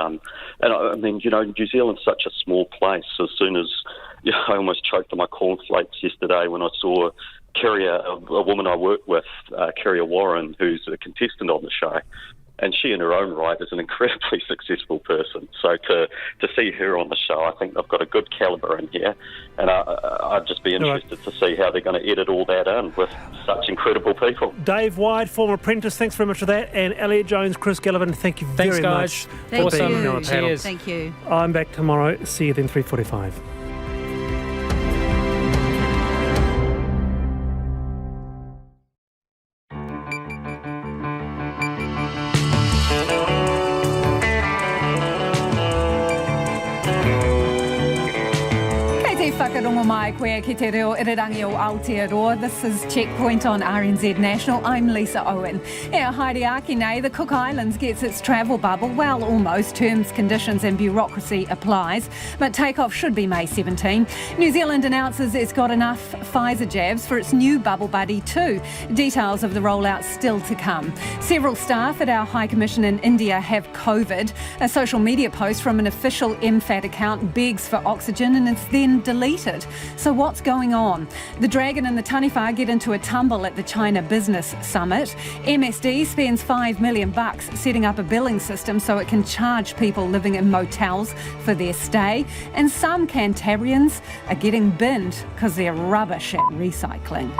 And I mean, New Zealand's such a small place. As soon as, I almost choked on my cornflakes yesterday when I saw a woman I work with, Kerria Warren, who's a contestant on the show. And she in her own right is an incredibly successful person. So to see her on the show, I think they've got a good calibre in here. And I'd just be interested to see how they're going to edit all that in with such incredible people. Dave White, former apprentice, thanks very much for that. And Elliot Jones, Chris Gillivan, thank you very much for being on the panel. Cheers. Thank you. I'm back tomorrow. See you then, 3:45. This is Checkpoint on RNZ National. I'm Lisa Owen. Haere the Cook Islands gets its travel bubble. Well, almost. Terms, conditions and bureaucracy applies. But takeoff should be May 17. New Zealand announces it's got enough Pfizer jabs for its new bubble buddy too. Details of the rollout still to come. Several staff at our High Commission in India have COVID. A social media post from an official MFAT account begs for oxygen and it's then deleted. So what's going on? The Dragon and the taniwha get into a tumble at the China Business Summit. MSD spends $5 million setting up a billing system so it can charge people living in motels for their stay. And some Cantabrians are getting binned because they're rubbish at recycling.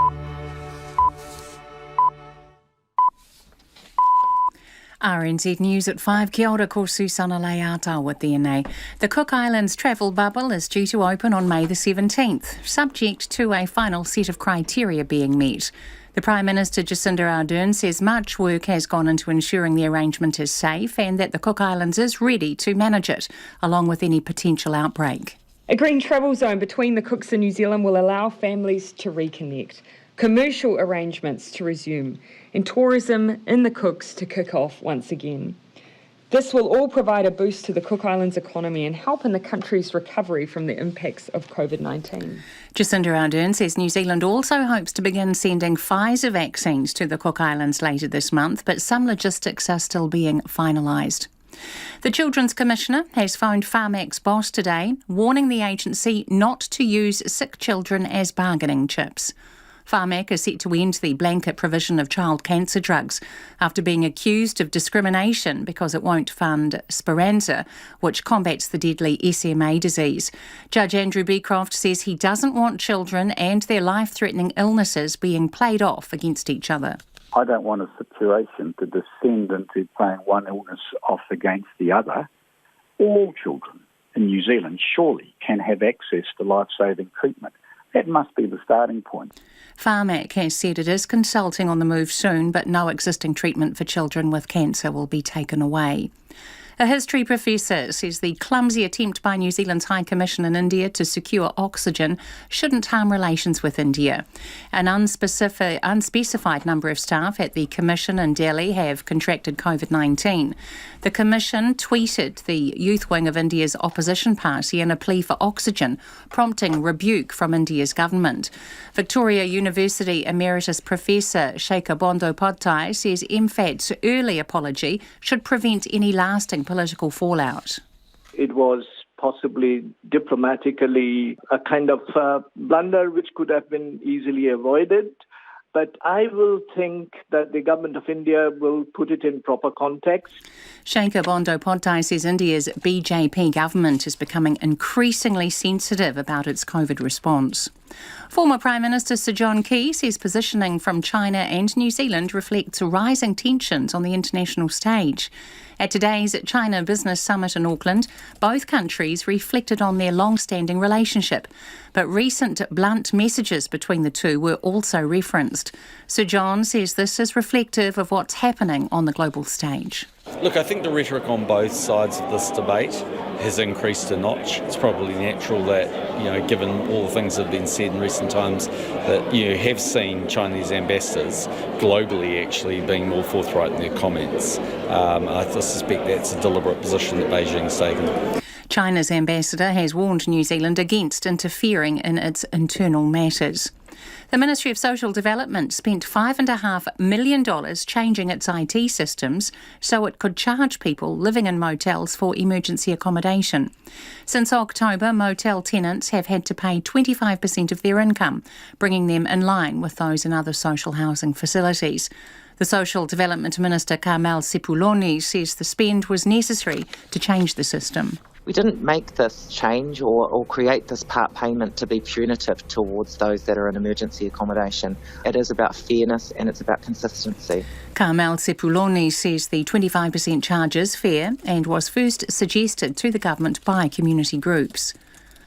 RNZ News at 5. Kia ora, ko Susana Leata with DNA. The Cook Islands travel bubble is due to open on May the 17th, subject to a final set of criteria being met. The Prime Minister Jacinda Ardern says much work has gone into ensuring the arrangement is safe and that the Cook Islands is ready to manage it, along with any potential outbreak. A green travel zone between the Cooks and New Zealand will allow families to reconnect, commercial arrangements to resume, and tourism in the Cooks to kick off once again. This will all provide a boost to the Cook Islands economy and help in the country's recovery from the impacts of COVID-19. Jacinda Ardern says New Zealand also hopes to begin sending Pfizer vaccines to the Cook Islands later this month, but some logistics are still being finalised. The Children's Commissioner has phoned Pharmac's boss today, warning the agency not to use sick children as bargaining chips. Pharmac is set to end the blanket provision of child cancer drugs after being accused of discrimination because it won't fund Speranza, which combats the deadly SMA disease. Judge Andrew Beecroft says he doesn't want children and their life-threatening illnesses being played off against each other. I don't want a situation to descend into playing one illness off against the other. All children in New Zealand surely can have access to life-saving treatment. That must be the starting point. Pharmac has said it is consulting on the move soon, but no existing treatment for children with cancer will be taken away. A history professor says the clumsy attempt by New Zealand's High Commission in India to secure oxygen shouldn't harm relations with India. An unspecified number of staff at the Commission in Delhi have contracted COVID-19. The Commission tweeted the youth wing of India's opposition party in a plea for oxygen, prompting rebuke from India's government. Victoria University Emeritus Professor Shekhar Bandyopadhyay says MFAT's early apology should prevent any lasting political fallout. It was possibly diplomatically a kind of blunder which could have been easily avoided. But I will think that the government of India will put it in proper context. Shekhar Bandyopadhyay says India's BJP government is becoming increasingly sensitive about its COVID response. Former Prime Minister Sir John Key says positioning from China and New Zealand reflects rising tensions on the international stage. At today's China Business Summit in Auckland, both countries reflected on their long-standing relationship, but recent blunt messages between the two were also referenced. Sir John says this is reflective of what's happening on the global stage. Look, I think the rhetoric on both sides of this debate has increased a notch. It's probably natural that, given all the things that have been said in recent times, that you have seen Chinese ambassadors globally actually being more forthright in their comments. I suspect that's a deliberate position that Beijing's taken. China's ambassador has warned New Zealand against interfering in its internal matters. The Ministry of Social Development spent $5.5 million changing its IT systems so it could charge people living in motels for emergency accommodation. Since October, motel tenants have had to pay 25% of their income, bringing them in line with those in other social housing facilities. The Social Development Minister Carmel Sepuloni says the spend was necessary to change the system. We didn't make this change or create this part payment to be punitive towards those that are in emergency accommodation. It is about fairness and it's about consistency. Carmel Sepuloni says the 25% charge is fair and was first suggested to the government by community groups.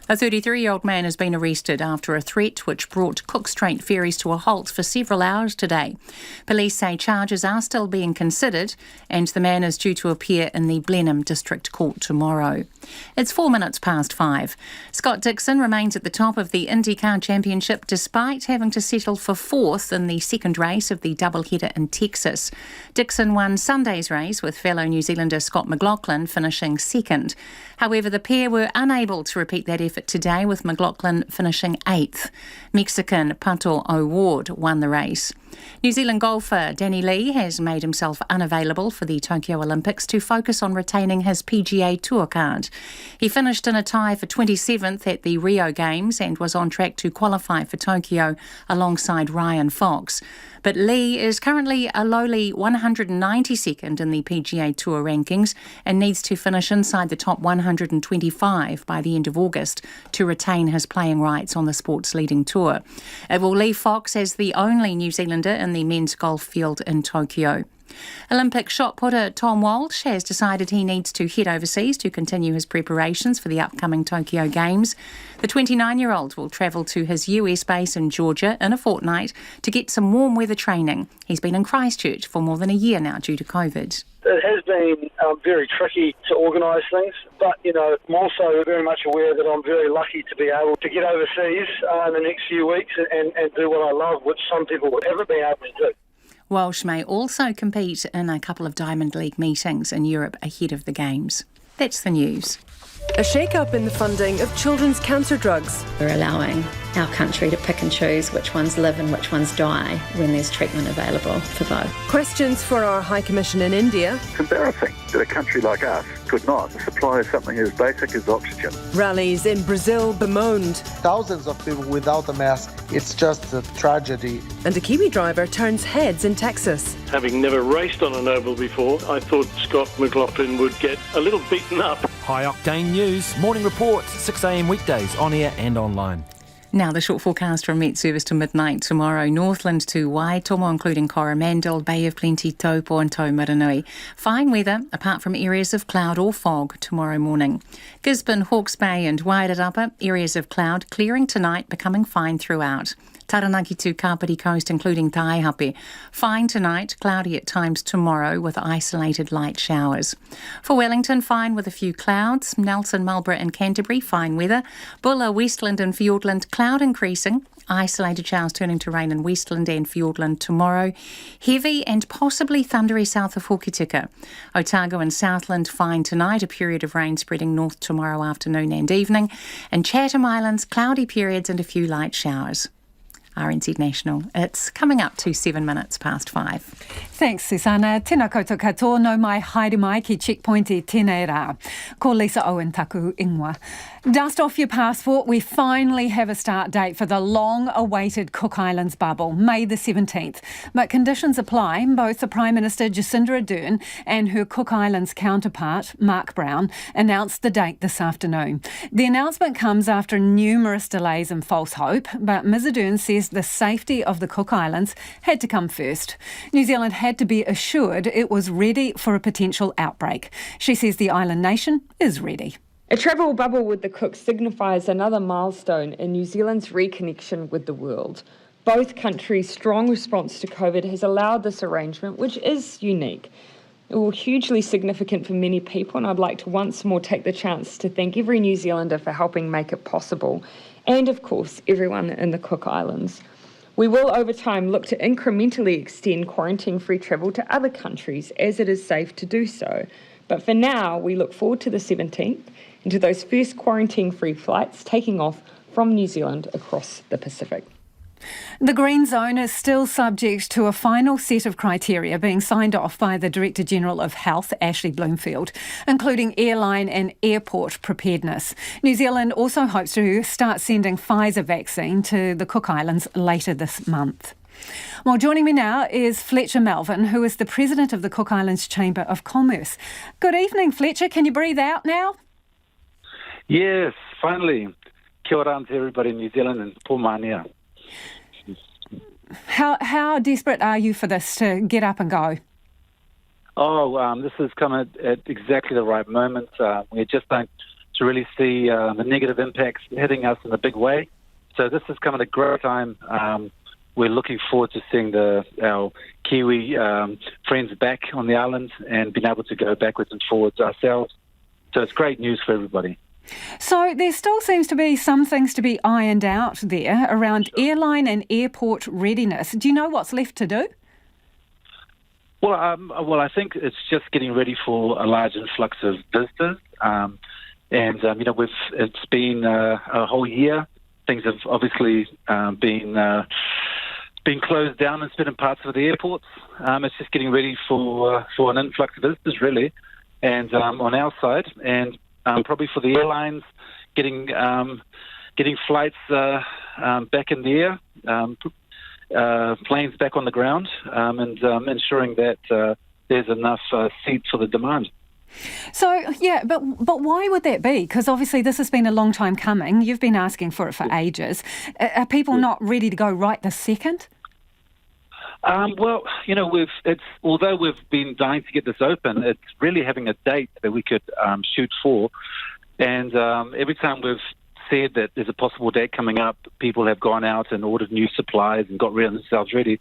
A 33-year-old man has been arrested after a threat which brought Cook Strait ferries to a halt for several hours today. Police say charges are still being considered and the man is due to appear in the Blenheim District Court tomorrow. It's 5:04. Scott Dixon remains at the top of the IndyCar Championship despite having to settle for fourth in the second race of the doubleheader in Texas. Dixon won Sunday's race with fellow New Zealander Scott McLaughlin finishing second. However, the pair were unable to repeat that effort today, with McLaughlin finishing 8th. Mexican Pato O'Ward won the race. New Zealand golfer Danny Lee has made himself unavailable for the Tokyo Olympics to focus on retaining his PGA Tour card. He finished in a tie for 27th at the Rio Games and was on track to qualify for Tokyo alongside Ryan Fox. But Lee is currently a lowly 192nd in the PGA Tour rankings and needs to finish inside the top 125 by the end of August to retain his playing rights on the sport's leading tour. It will leave Fox as the only New Zealander in the men's golf field in Tokyo. Olympic shot putter Tom Walsh has decided he needs to head overseas to continue his preparations for the upcoming Tokyo Games. The 29-year-old will travel to his US base in Georgia in a fortnight to get some warm weather training. He's been in Christchurch for more than a year now due to COVID. It has been very tricky to organise things, but, I'm also very much aware that I'm very lucky to be able to get overseas in the next few weeks and do what I love, which some people would never be able to do. Walsh may also compete in a couple of Diamond League meetings in Europe ahead of the Games. That's the news. A shake-up in the funding of children's cancer drugs. We're allowing our country to pick and choose which ones live and which ones die when there's treatment available for both. Questions for our High Commission in India. It's embarrassing that a country like us could not supply something as basic as oxygen. Rallies in Brazil bemoaned. Thousands of people without a mask. It's just a tragedy. And a Kiwi driver turns heads in Texas. Having never raced on an oval before, I thought Scott McLaughlin would get a little beaten up. High Octane News, morning report, 6 a.m. weekdays, on air and online. Now the short forecast from Met Service to midnight tomorrow. Northland to Waitomo, including Coromandel, Bay of Plenty, Taupo and Taumaranui. Fine weather, apart from areas of cloud or fog tomorrow morning. Gisborne, Hawke's Bay and Wairarapa, areas of cloud, clearing tonight, becoming fine throughout. Taranaki to Kapiti Coast, including Taihape. Fine tonight, cloudy at times tomorrow with isolated light showers. For Wellington, fine with a few clouds. Nelson, Marlborough and Canterbury, fine weather. Bulla, Westland and Fiordland, cloud increasing. Isolated showers turning to rain in Westland and Fiordland tomorrow. Heavy and possibly thundery south of Hokitika. Otago and Southland, fine tonight. A period of rain spreading north tomorrow afternoon and evening. And Chatham Islands, cloudy periods and a few light showers. RNZ National. It's coming up to 5:07. Thanks, Susanna. Tēnā koutou katoa, no mai haere mai ki checkpoint e tēnei rā. Ko Lisa Owen taku ingoa. Dust off your passport. We finally have a start date for the long-awaited Cook Islands bubble, May the 17th. But conditions apply. Both the Prime Minister Jacinda Ardern and her Cook Islands counterpart, Mark Brown, announced the date this afternoon. The announcement comes after numerous delays and false hope, but Ms Ardern says the safety of the Cook Islands had to come first. New Zealand had to be assured it was ready for a potential outbreak. She says the island nation is ready. A travel bubble with the Cooks signifies another milestone in New Zealand's reconnection with the world. Both countries' strong response to COVID has allowed this arrangement, which is unique. It was hugely significant for many people, and I'd like to once more take the chance to thank every New Zealander for helping make it possible, and of course everyone in the Cook Islands. We will over time look to incrementally extend quarantine-free travel to other countries as it is safe to do so. But for now, we look forward to the 17th and to those first quarantine-free flights taking off from New Zealand across the Pacific. The green zone is still subject to a final set of criteria being signed off by the Director General of Health, Ashley Bloomfield, including airline and airport preparedness. New Zealand also hopes to start sending Pfizer vaccine to the Cook Islands later this month. Well, joining me now is Fletcher Melvin, who is the President of the Cook Islands Chamber of Commerce. Good evening, Fletcher. Can you breathe out now? Yes, finally. Kia ora to everybody in New Zealand and pōmania. How desperate are you for this to get up and go? This has come at exactly the right moment. We're just starting to really see the negative impacts hitting us in a big way. So this has come at a great time. We're looking forward to seeing our Kiwi friends back on the island and being able to go backwards and forwards ourselves. So it's great news for everybody. So there still seems to be some things to be ironed out there around airline and airport readiness. Do you know what's left to do? Well, I think it's just getting ready for a large influx of visitors. It's been a whole year. Things have obviously been closed down in certain parts of the airports. It's just getting ready for an influx of visitors, really, and on our side, and probably for the airlines, getting flights back in the air, planes back on the ground, and ensuring that there's enough seats for the demand. So, yeah, but why would that be? Because obviously this has been a long time coming. You've been asking for it for ages. Are people not ready to go right this second? Although we've been dying to get this open, it's really having a date that we could shoot for. And every time we've said that there's a possible date coming up, people have gone out and ordered new supplies and got themselves ready.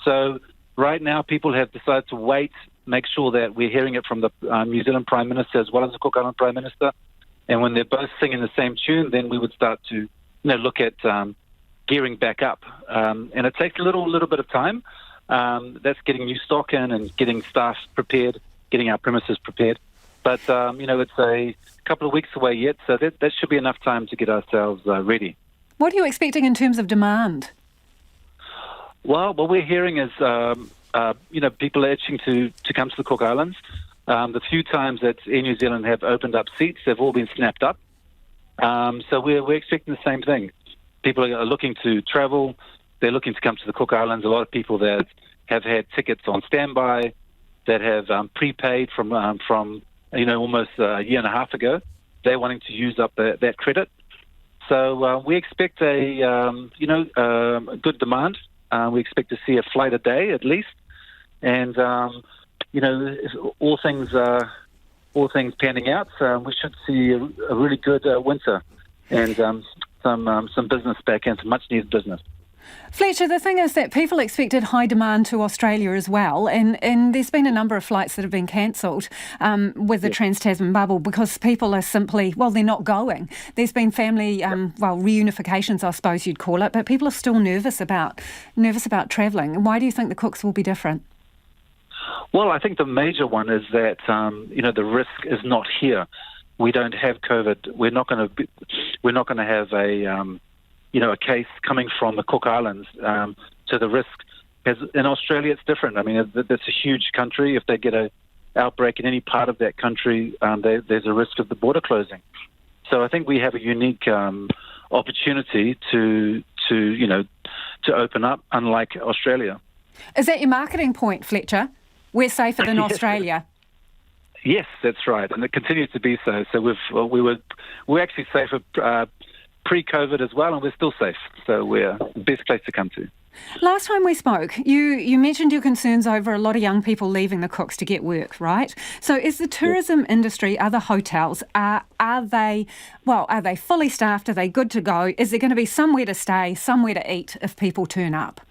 So right now people have decided to wait, make sure that we're hearing it from the New Zealand Prime Minister as well as the Cook Island Prime Minister. And when they're both singing the same tune, then we would start to look at gearing back up. And it takes a little bit of time. That's getting new stock in and getting staff prepared, getting our premises prepared. But, it's a couple of weeks away yet, so that should be enough time to get ourselves ready. What are you expecting in terms of demand? Well, what we're hearing is, people are itching to come to the Cook Islands. The few times that Air New Zealand have opened up seats, they've all been snapped up. So we're expecting the same thing. People are looking to travel. They're looking to come to the Cook Islands. A lot of people that have had tickets on standby, that have prepaid from almost a year and a half ago. They're wanting to use up that credit. So we expect a good demand. We expect to see a flight a day at least, and all things panning out, we should see a really good winter and some business back in, some much needed business. Fletcher, the thing is that people expected high demand to Australia as well, and there's been a number of flights that have been cancelled with the Trans-Tasman bubble because people are simply, they're not going. There's been family, reunifications, I suppose you'd call it, but people are still nervous about travelling. Why do you think the Cooks will be different? Well, I think the major one is that, the risk is not here. We don't have COVID. We're not going to have a case coming from the Cook Islands. So the risk, in Australia, it's different. I mean, that's a huge country. If they get an outbreak in any part of that country, there's a risk of the border closing. So I think we have a unique opportunity to open up, unlike Australia. Is that your marketing point, Fletcher? We're safer than Australia. Yes, that's right, and it continues to be so. So we're actually safer pre-COVID as well, and we're still safe. So we're the best place to come to. Last time we spoke, you mentioned your concerns over a lot of young people leaving the Cooks to get work, right? So is the tourism industry, are the hotels, are they fully staffed? Are they good to go? Is there going to be somewhere to stay, somewhere to eat if people turn up?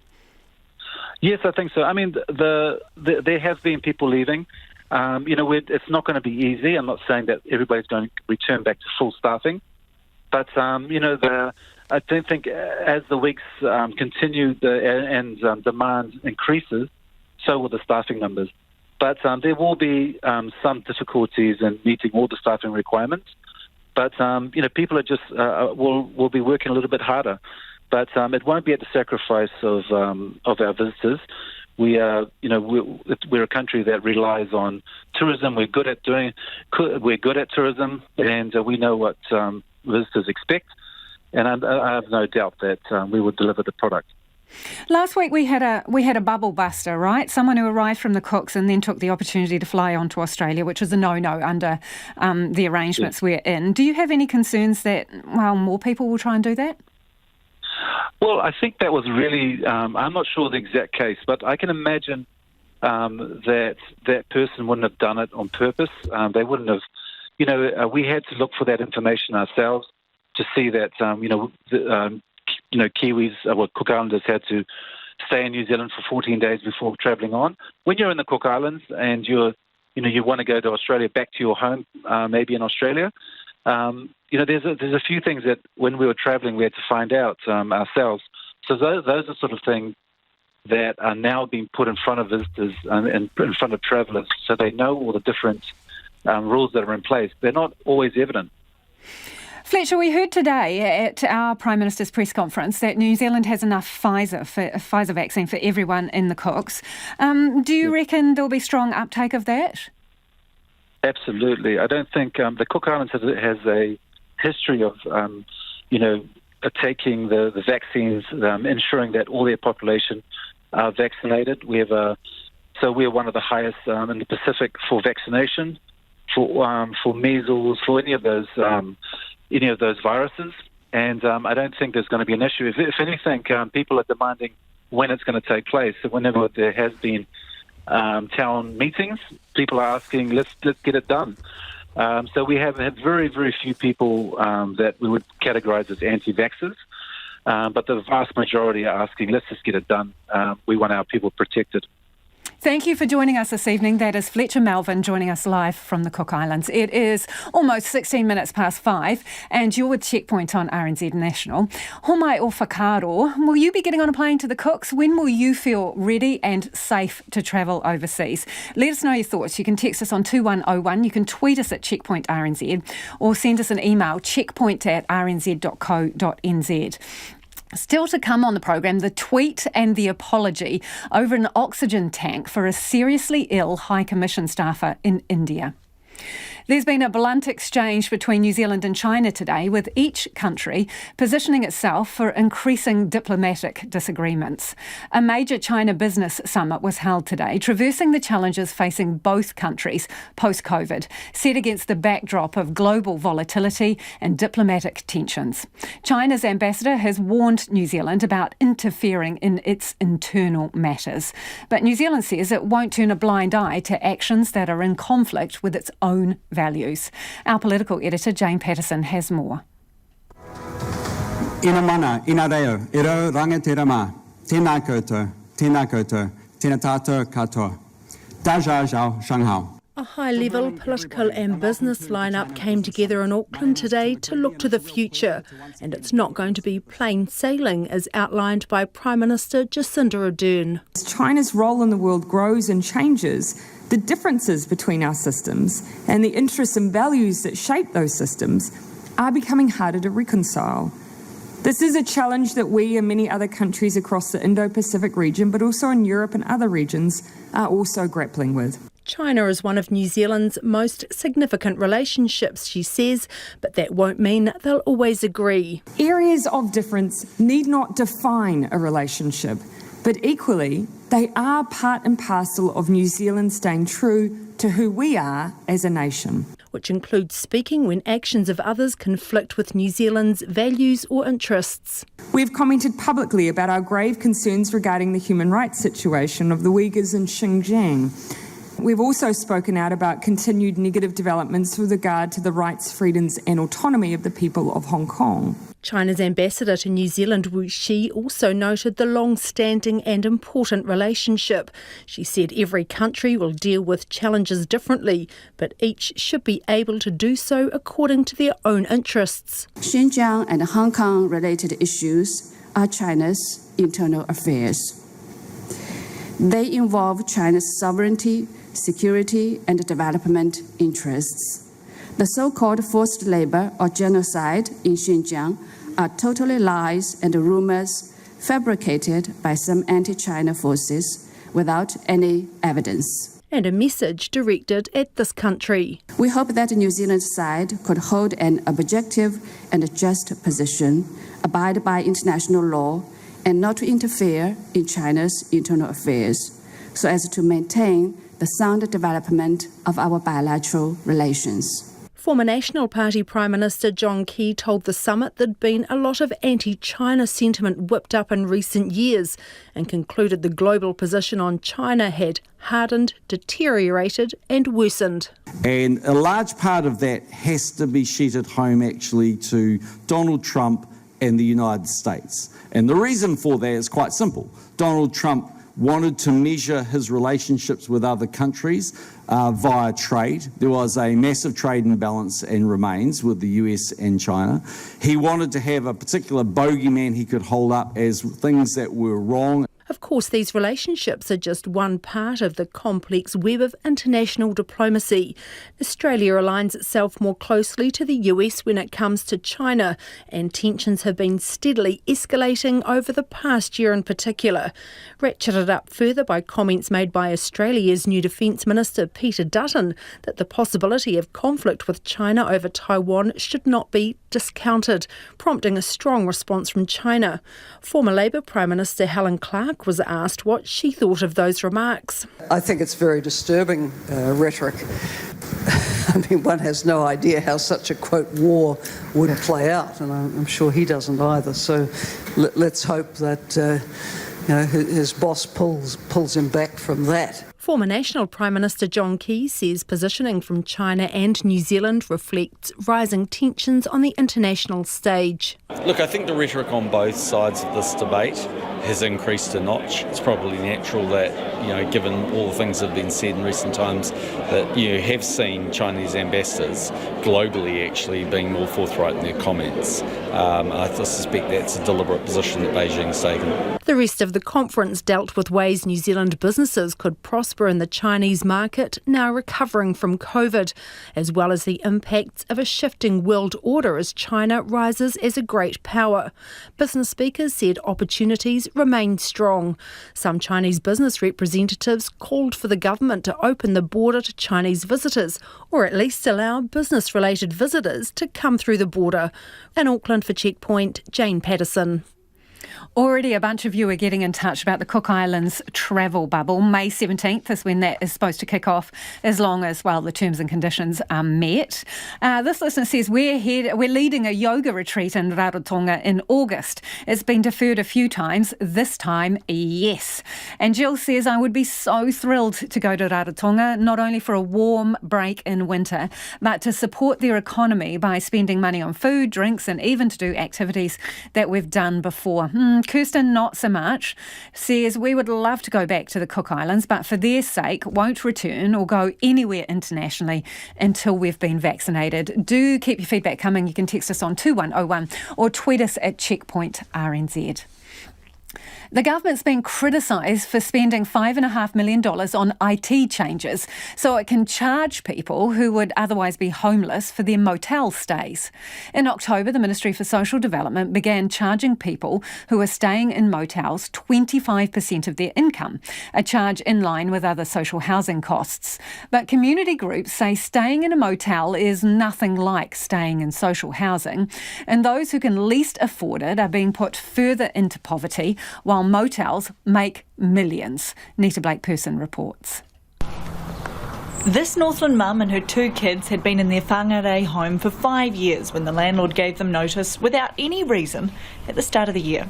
Yes, I think so. I mean, there have been people leaving. It's not going to be easy. I'm not saying that everybody's going to return back to full staffing. But, I don't think as the weeks continue and demand increases, so will the staffing numbers. But there will be some difficulties in meeting all the staffing requirements. But, people are just will be working a little bit harder. but it won't be at the sacrifice of our visitors. We are, we're a country that relies on tourism. We're good at tourism, and we know what visitors expect. And I have no doubt that we will deliver the product. Last week we had a bubble buster, right? Someone who arrived from the Cooks and then took the opportunity to fly on to Australia, which is a no-no under the arrangements we're in. Do you have any concerns that, more people will try and do that? Well, I think that was really, I'm not sure the exact case, but I can imagine that person wouldn't have done it on purpose. They wouldn't have, we had to look for that information ourselves to see that, Kiwis, Cook Islanders had to stay in New Zealand for 14 days before travelling on. When you're in the Cook Islands and you want to go to Australia, back to your home, maybe in Australia, there's a few things that when we were travelling we had to find out ourselves. So those are sort of things that are now being put in front of visitors and in front of travellers, so they know all the different rules that are in place. They're not always evident. Fletcher, we heard today at our Prime Minister's press conference that New Zealand has enough Pfizer vaccine for everyone in the Cooks. Do you reckon there'll be strong uptake of that? Absolutely. I don't think the Cook Islands has a history of, taking the vaccines, ensuring that all their population are vaccinated. We have so we're one of the highest in the Pacific for vaccination, for measles, for any of those viruses. And I don't think there's going to be an issue. If anything, people are demanding when it's going to take place. So whenever there has been town meetings, people are asking, let's get it done. So we have had very, very few people that we would categorise as anti-vaxxers, but the vast majority are asking, let's just get it done. We want our people protected. Thank you for joining us this evening. That is Fletcher Melvin joining us live from the Cook Islands. It is almost 16 minutes past 5 and you're with Checkpoint on RNZ National. Homai o whakaaro, will you be getting on a plane to the Cooks? When will you feel ready and safe to travel overseas? Let us know your thoughts. You can text us on 2101. You can tweet us at Checkpoint RNZ or send us an email, checkpoint@rnz.co.nz. Still to come on the program, the tweet and the apology over an oxygen tank for a seriously ill High Commission staffer in India. There's been a blunt exchange between New Zealand and China today, with each country positioning itself for increasing diplomatic disagreements. A major China business summit was held today, traversing the challenges facing both countries post-COVID, set against the backdrop of global volatility and diplomatic tensions. China's ambassador has warned New Zealand about interfering in its internal matters. But New Zealand says it won't turn a blind eye to actions that are in conflict with its own values. Our political editor, Jane Patterson, has more. Ina mana, ina reo, iro rangi te rama, tēnā koutou, tēnā tātou katoa. Daja zhao shanghao. A high-level political and business lineup came together in Auckland today to look to the future, and it's not going to be plain sailing as outlined by Prime Minister Jacinda Ardern. As China's role in the world grows and changes, the differences between our systems and the interests and values that shape those systems are becoming harder to reconcile. This is a challenge that we and many other countries across the Indo-Pacific region, but also in Europe and other regions, are also grappling with. China is one of New Zealand's most significant relationships, she says, but that won't mean they'll always agree. Areas of difference need not define a relationship, but equally, they are part and parcel of New Zealand staying true to who we are as a nation. Which includes speaking when actions of others conflict with New Zealand's values or interests. We've commented publicly about our grave concerns regarding the human rights situation of the Uyghurs in Xinjiang. We've also spoken out about continued negative developments with regard to the rights, freedoms and autonomy of the people of Hong Kong. China's ambassador to New Zealand, Wu Shi, also noted the long-standing and important relationship. She said every country will deal with challenges differently, but each should be able to do so according to their own interests. Xinjiang and Hong Kong related issues are China's internal affairs. They involve China's sovereignty, security and development interests. The so-called forced labor or genocide in Xinjiang are totally lies and rumors fabricated by some anti-China forces without any evidence. And a message directed at this country. We hope that the New Zealand side could hold an objective and just position, abide by international law, and not to interfere in China's internal affairs, so as to maintain the sound development of our bilateral relations. Former National Party Prime Minister John Key told the summit there'd been a lot of anti-China sentiment whipped up in recent years and concluded the global position on China had hardened, deteriorated and worsened. And a large part of that has to be sheeted home actually to Donald Trump and the United States. And the reason for that is quite simple. Donald Trump wanted to measure his relationships with other countries via trade. There was a massive trade imbalance and remains with the US and China. He wanted to have a particular bogeyman he could hold up as things that were wrong. Of course, these relationships are just one part of the complex web of international diplomacy. Australia aligns itself more closely to the US when it comes to China, and tensions have been steadily escalating over the past year in particular. Ratcheted up further by comments made by Australia's new Defence Minister Peter Dutton that the possibility of conflict with China over Taiwan should not be discounted, prompting a strong response from China. Former Labour Prime Minister Helen Clark was asked what she thought of those remarks. I think it's very disturbing rhetoric. I mean, one has no idea how such a, quote, war would play out, and I'm sure he doesn't either. So let's hope that his boss pulls him back from that. Former National Prime Minister John Key says positioning from China and New Zealand reflects rising tensions on the international stage. Look, I think the rhetoric on both sides of this debate has increased a notch. It's probably natural that, given all the things that have been said in recent times, that you have seen Chinese ambassadors globally actually being more forthright in their comments. I suspect that's a deliberate position that Beijing's taken. The rest of the conference dealt with ways New Zealand businesses could prosper in the Chinese market, now recovering from COVID, as well as the impacts of a shifting world order as China rises as a great power. Business speakers said opportunities remain strong. Some Chinese business representatives called for the government to open the border to Chinese visitors, or at least allow business-related visitors to come through the border. In Auckland for Checkpoint, Jane Patterson. Already a bunch of you are getting in touch about the Cook Islands travel bubble. May 17th is when that is supposed to kick off, as long as, the terms and conditions are met. This listener says, we're leading a yoga retreat in Rarotonga in August. It's been deferred a few times. This time, yes. And Jill says, I would be so thrilled to go to Rarotonga, not only for a warm break in winter, but to support their economy by spending money on food, drinks, and even to do activities that we've done before. Kirsten, not so much, says we would love to go back to the Cook Islands, but for their sake won't return or go anywhere internationally until we've been vaccinated. Do keep your feedback coming. You can text us on 2101 or tweet us at Checkpoint RNZ. The government's been criticised for spending $5.5 million on IT changes so it can charge people who would otherwise be homeless for their motel stays. In October, the Ministry for Social Development began charging people who are staying in motels 25% of their income, a charge in line with other social housing costs. But community groups say staying in a motel is nothing like staying in social housing, and those who can least afford it are being put further into poverty, while motels make millions. Nita Blake-Person reports. This Northland mum and her 2 kids had been in their whangarei home for 5 years when the landlord gave them notice without any reason at the start of the year.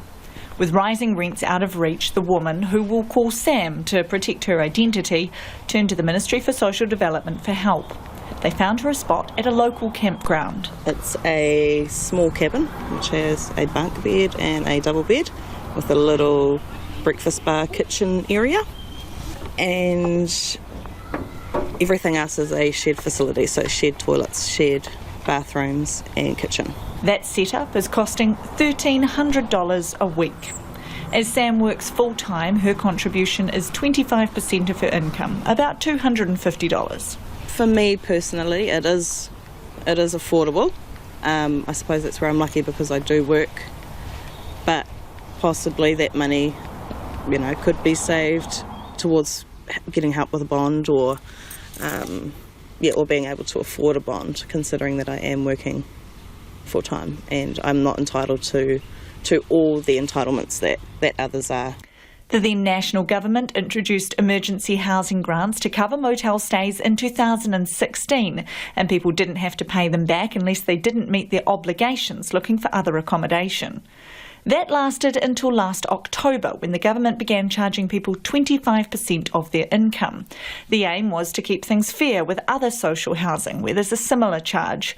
With rising rents out of reach, the woman, who we'll call Sam to protect her identity, turned to the Ministry for Social Development for help. They found her a spot at a local campground. It's a small cabin which has a bunk bed and a double bed with a little breakfast bar kitchen area, and everything else is a shared facility, so shared toilets, shared bathrooms and kitchen. That setup is costing $1,300 a week. As Sam works full-time, her contribution is 25% of her income, about $250. For me personally, it is affordable. I suppose that's where I'm lucky because I do work, but possibly that money, could be saved towards getting help with a bond or being able to afford a bond, considering that I am working full-time and I'm not entitled to all the entitlements that others are. The then national government introduced emergency housing grants to cover motel stays in 2016, and people didn't have to pay them back unless they didn't meet their obligations looking for other accommodation. That lasted until last October, when the government began charging people 25% of their income. The aim was to keep things fair with other social housing, where there's a similar charge.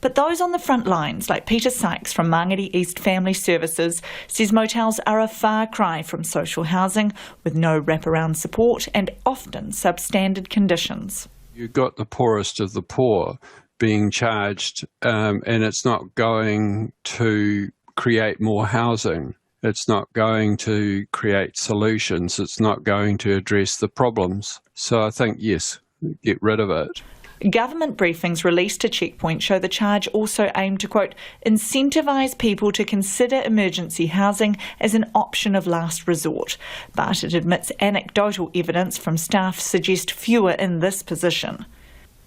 But those on the front lines, like Peter Sykes from Mangere East Family Services, says motels are a far cry from social housing, with no wraparound support and often substandard conditions. You've got the poorest of the poor being charged, and it's not going to create more housing. It's not going to create solutions. It's not going to address the problems. So I think, yes, get rid of it. Government briefings released to Checkpoint show the charge also aimed to, quote, incentivise people to consider emergency housing as an option of last resort. But it admits anecdotal evidence from staff suggest fewer in this position.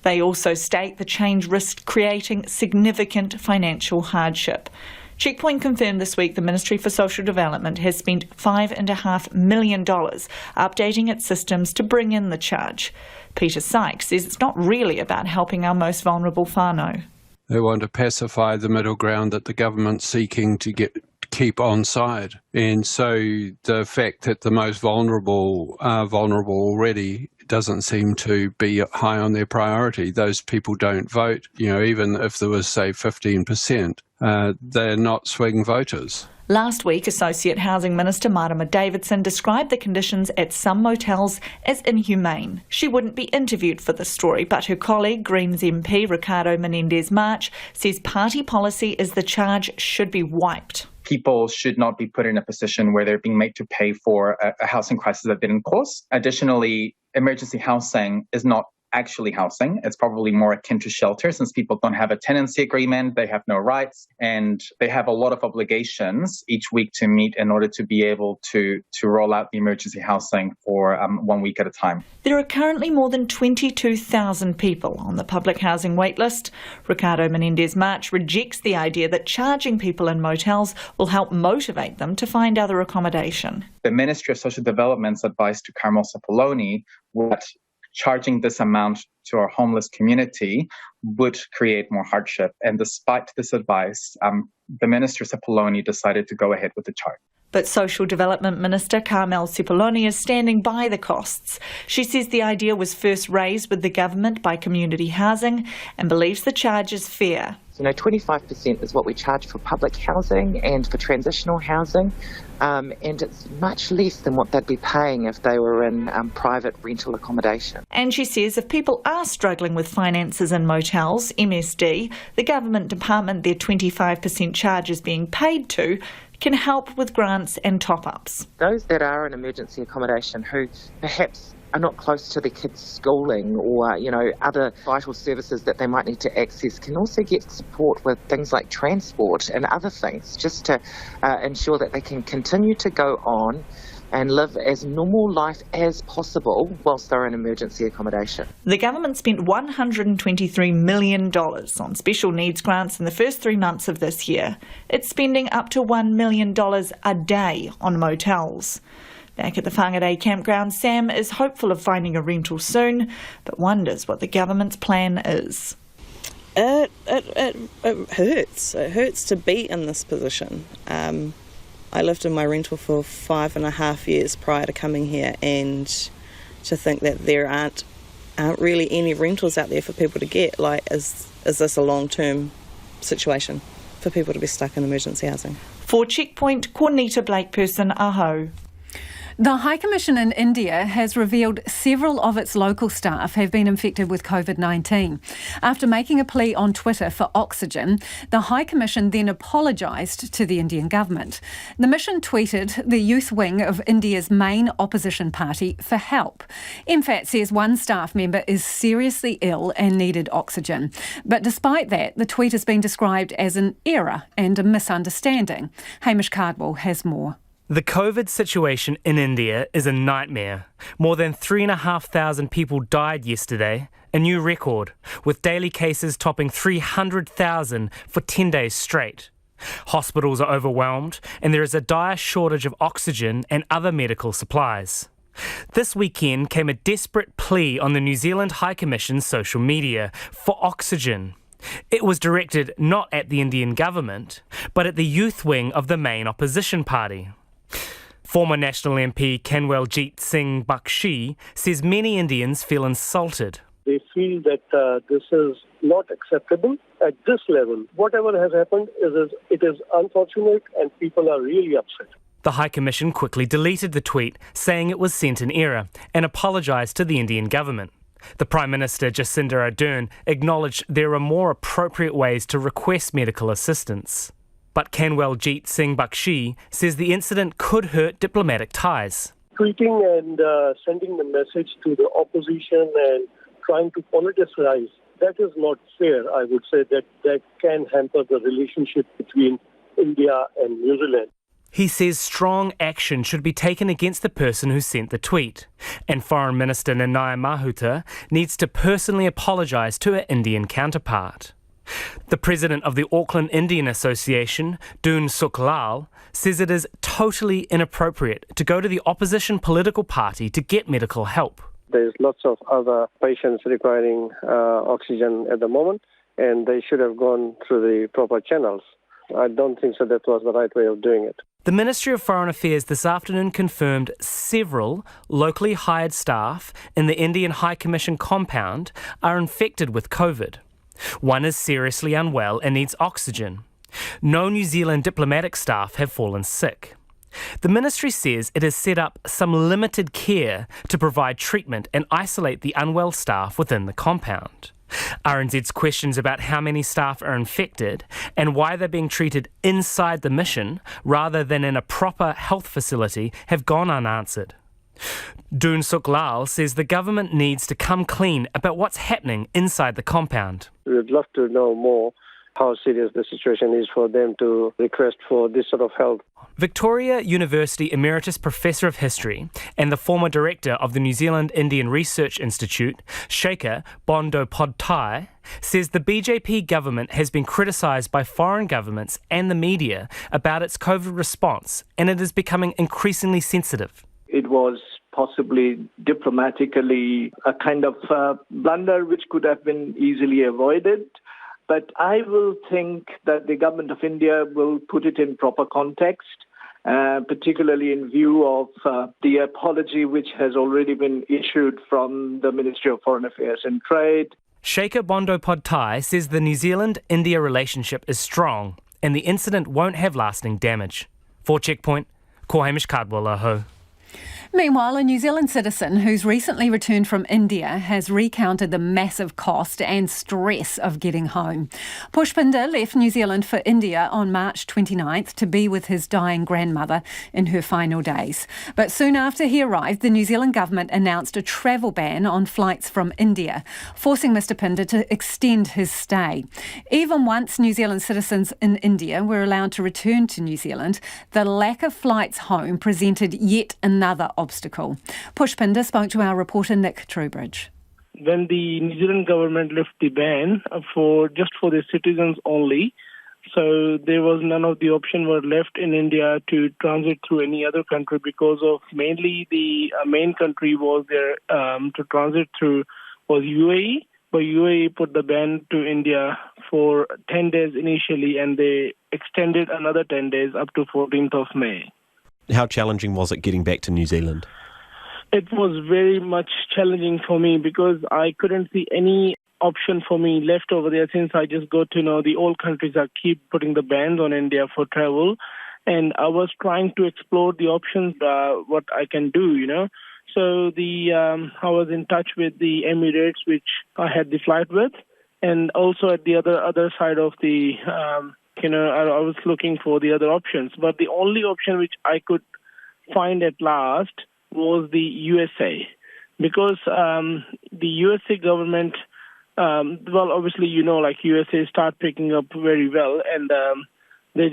They also state the change risks creating significant financial hardship. Checkpoint confirmed this week the Ministry for Social Development has spent $5.5 million updating its systems to bring in the charge. Peter Sykes says it's not really about helping our most vulnerable whānau. They want to pacify the middle ground that the government's seeking to keep on side. And so the fact that the most vulnerable are vulnerable already doesn't seem to be high on their priority. Those people don't vote, even if there was, say, 15%, they're not swing voters. Last week, Associate Housing Minister Marama Davidson described the conditions at some motels as inhumane. She wouldn't be interviewed for the story, but her colleague, Greens MP Ricardo Menendez-March, says party policy is the charge should be wiped. People should not be put in a position where they're being made to pay for a housing crisis that didn't cause. Additionally, emergency housing is not actually housing. It's probably more akin to shelter, since people don't have a tenancy agreement, they have no rights, and they have a lot of obligations each week to meet in order to be able to roll out the emergency housing for 1 week at a time. There are currently more than 22,000 people on the public housing waitlist. Ricardo Menendez-March rejects the idea that charging people in motels will help motivate them to find other accommodation. The Ministry of Social Development's advice to Carmel Sapoloni was charging this amount to our homeless community would create more hardship. And despite this advice, the Minister Sapoloni decided to go ahead with the charge. But Social Development Minister Carmel Sapoloni is standing by the costs. She says the idea was first raised with the government by Community Housing and believes the charge is fair. 25% is what we charge for public housing and for transitional housing, and it's much less than what they'd be paying if they were in private rental accommodation. And she says if people are struggling with finances in motels, MSD, the government department their 25% charge is being paid to, can help with grants and top-ups. Those that are in emergency accommodation who perhaps are not close to their kids' schooling or, other vital services that they might need to access can also get support with things like transport and other things, just to ensure that they can continue to go on and live as normal life as possible whilst they're in emergency accommodation. The government spent $123 million on special needs grants in the first 3 months of this year. It's spending up to $1 million a day on motels. Back at the Whangarei campground, Sam is hopeful of finding a rental soon, but wonders what the government's plan is. It hurts. It hurts to be in this position. I lived in my rental for 5.5 years prior to coming here, and to think that there aren't really any rentals out there for people to get, is this a long-term situation for people to be stuck in emergency housing? For Checkpoint, Cornita Blakeperson, aho. The High Commission in India has revealed several of its local staff have been infected with COVID-19. After making a plea on Twitter for oxygen, the High Commission then apologised to the Indian government. The mission tweeted the youth wing of India's main opposition party for help. MFAT says one staff member is seriously ill and needed oxygen. But despite that, the tweet has been described as an error and a misunderstanding. Hamish Cardwell has more. The COVID situation in India is a nightmare. More than 3,500 people died yesterday, a new record, with daily cases topping 300,000 for 10 days straight. Hospitals are overwhelmed, and there is a dire shortage of oxygen and other medical supplies. This weekend came a desperate plea on the New Zealand High Commission's social media for oxygen. It was directed not at the Indian government, but at the youth wing of the main opposition party. Former National MP Kanwaljit Singh Bakshi says many Indians feel insulted. They feel that this is not acceptable at this level. Whatever has happened it is unfortunate and people are really upset. The High Commission quickly deleted the tweet, saying it was sent in error, and apologised to the Indian government. The Prime Minister Jacinda Ardern acknowledged there are more appropriate ways to request medical assistance. But Kanwaljit Singh Bakshi says the incident could hurt diplomatic ties. Tweeting and sending the message to the opposition and trying to politicize, that is not fair. I would say that can hamper the relationship between India and New Zealand. He says strong action should be taken against the person who sent the tweet, and Foreign Minister Nanaia Mahuta needs to personally apologise to her Indian counterpart. The president of the Auckland Indian Association, Doon Suk Lal, says it is totally inappropriate to go to the opposition political party to get medical help. There's lots of other patients requiring oxygen at the moment, and they should have gone through the proper channels. I don't think so that was the right way of doing it. The Ministry of Foreign Affairs this afternoon confirmed several locally hired staff in the Indian High Commission compound are infected with COVID. One is seriously unwell and needs oxygen. No New Zealand diplomatic staff have fallen sick. The ministry says it has set up some limited care to provide treatment and isolate the unwell staff within the compound. RNZ's questions about how many staff are infected and why they're being treated inside the mission rather than in a proper health facility have gone unanswered. Doon Suk Lal says the government needs to come clean about what's happening inside the compound. We'd love to know more how serious the situation is for them to request for this sort of help. Victoria University Emeritus Professor of History and the former Director of the New Zealand Indian Research Institute, Shekhar Bandyopadhyay, says the BJP government has been criticised by foreign governments and the media about its COVID response, and it is becoming increasingly sensitive. It was possibly diplomatically a kind of blunder which could have been easily avoided. But I will think that the government of India will put it in proper context, particularly in view of the apology which has already been issued from the Ministry of Foreign Affairs and Trade. Shekhar Bandyopadhyay says the New Zealand-India relationship is strong and the incident won't have lasting damage. For Checkpoint, ko Hamish Cardwell aho. Meanwhile, a New Zealand citizen who's recently returned from India has recounted the massive cost and stress of getting home. Pushpinder left New Zealand for India on March 29th to be with his dying grandmother in her final days. But soon after he arrived, the New Zealand government announced a travel ban on flights from India, forcing Mr Pinder to extend his stay. Even once New Zealand citizens in India were allowed to return to New Zealand, the lack of flights home presented yet another obstacle. Pushpinder spoke to our reporter Nick Trowbridge. When the New Zealand government lifted the ban for the citizens only, so there was none of the option were left in India to transit through any other country because of mainly the main country was there to transit through was UAE, but UAE put the ban to India for 10 days initially and they extended another 10 days up to 14th of May. How challenging was it getting back to New Zealand? It was very much challenging for me because I couldn't see any option for me left over there since I just got to know the old countries are keep putting the bans on India for travel. and I was trying to explore the options, what I can do, So I was in touch with the Emirates, which I had the flight with, and also at the other side of the, I was looking for the other options. But the only option which I could find at last was the USA, because the USA government, obviously, USA start picking up very well, and they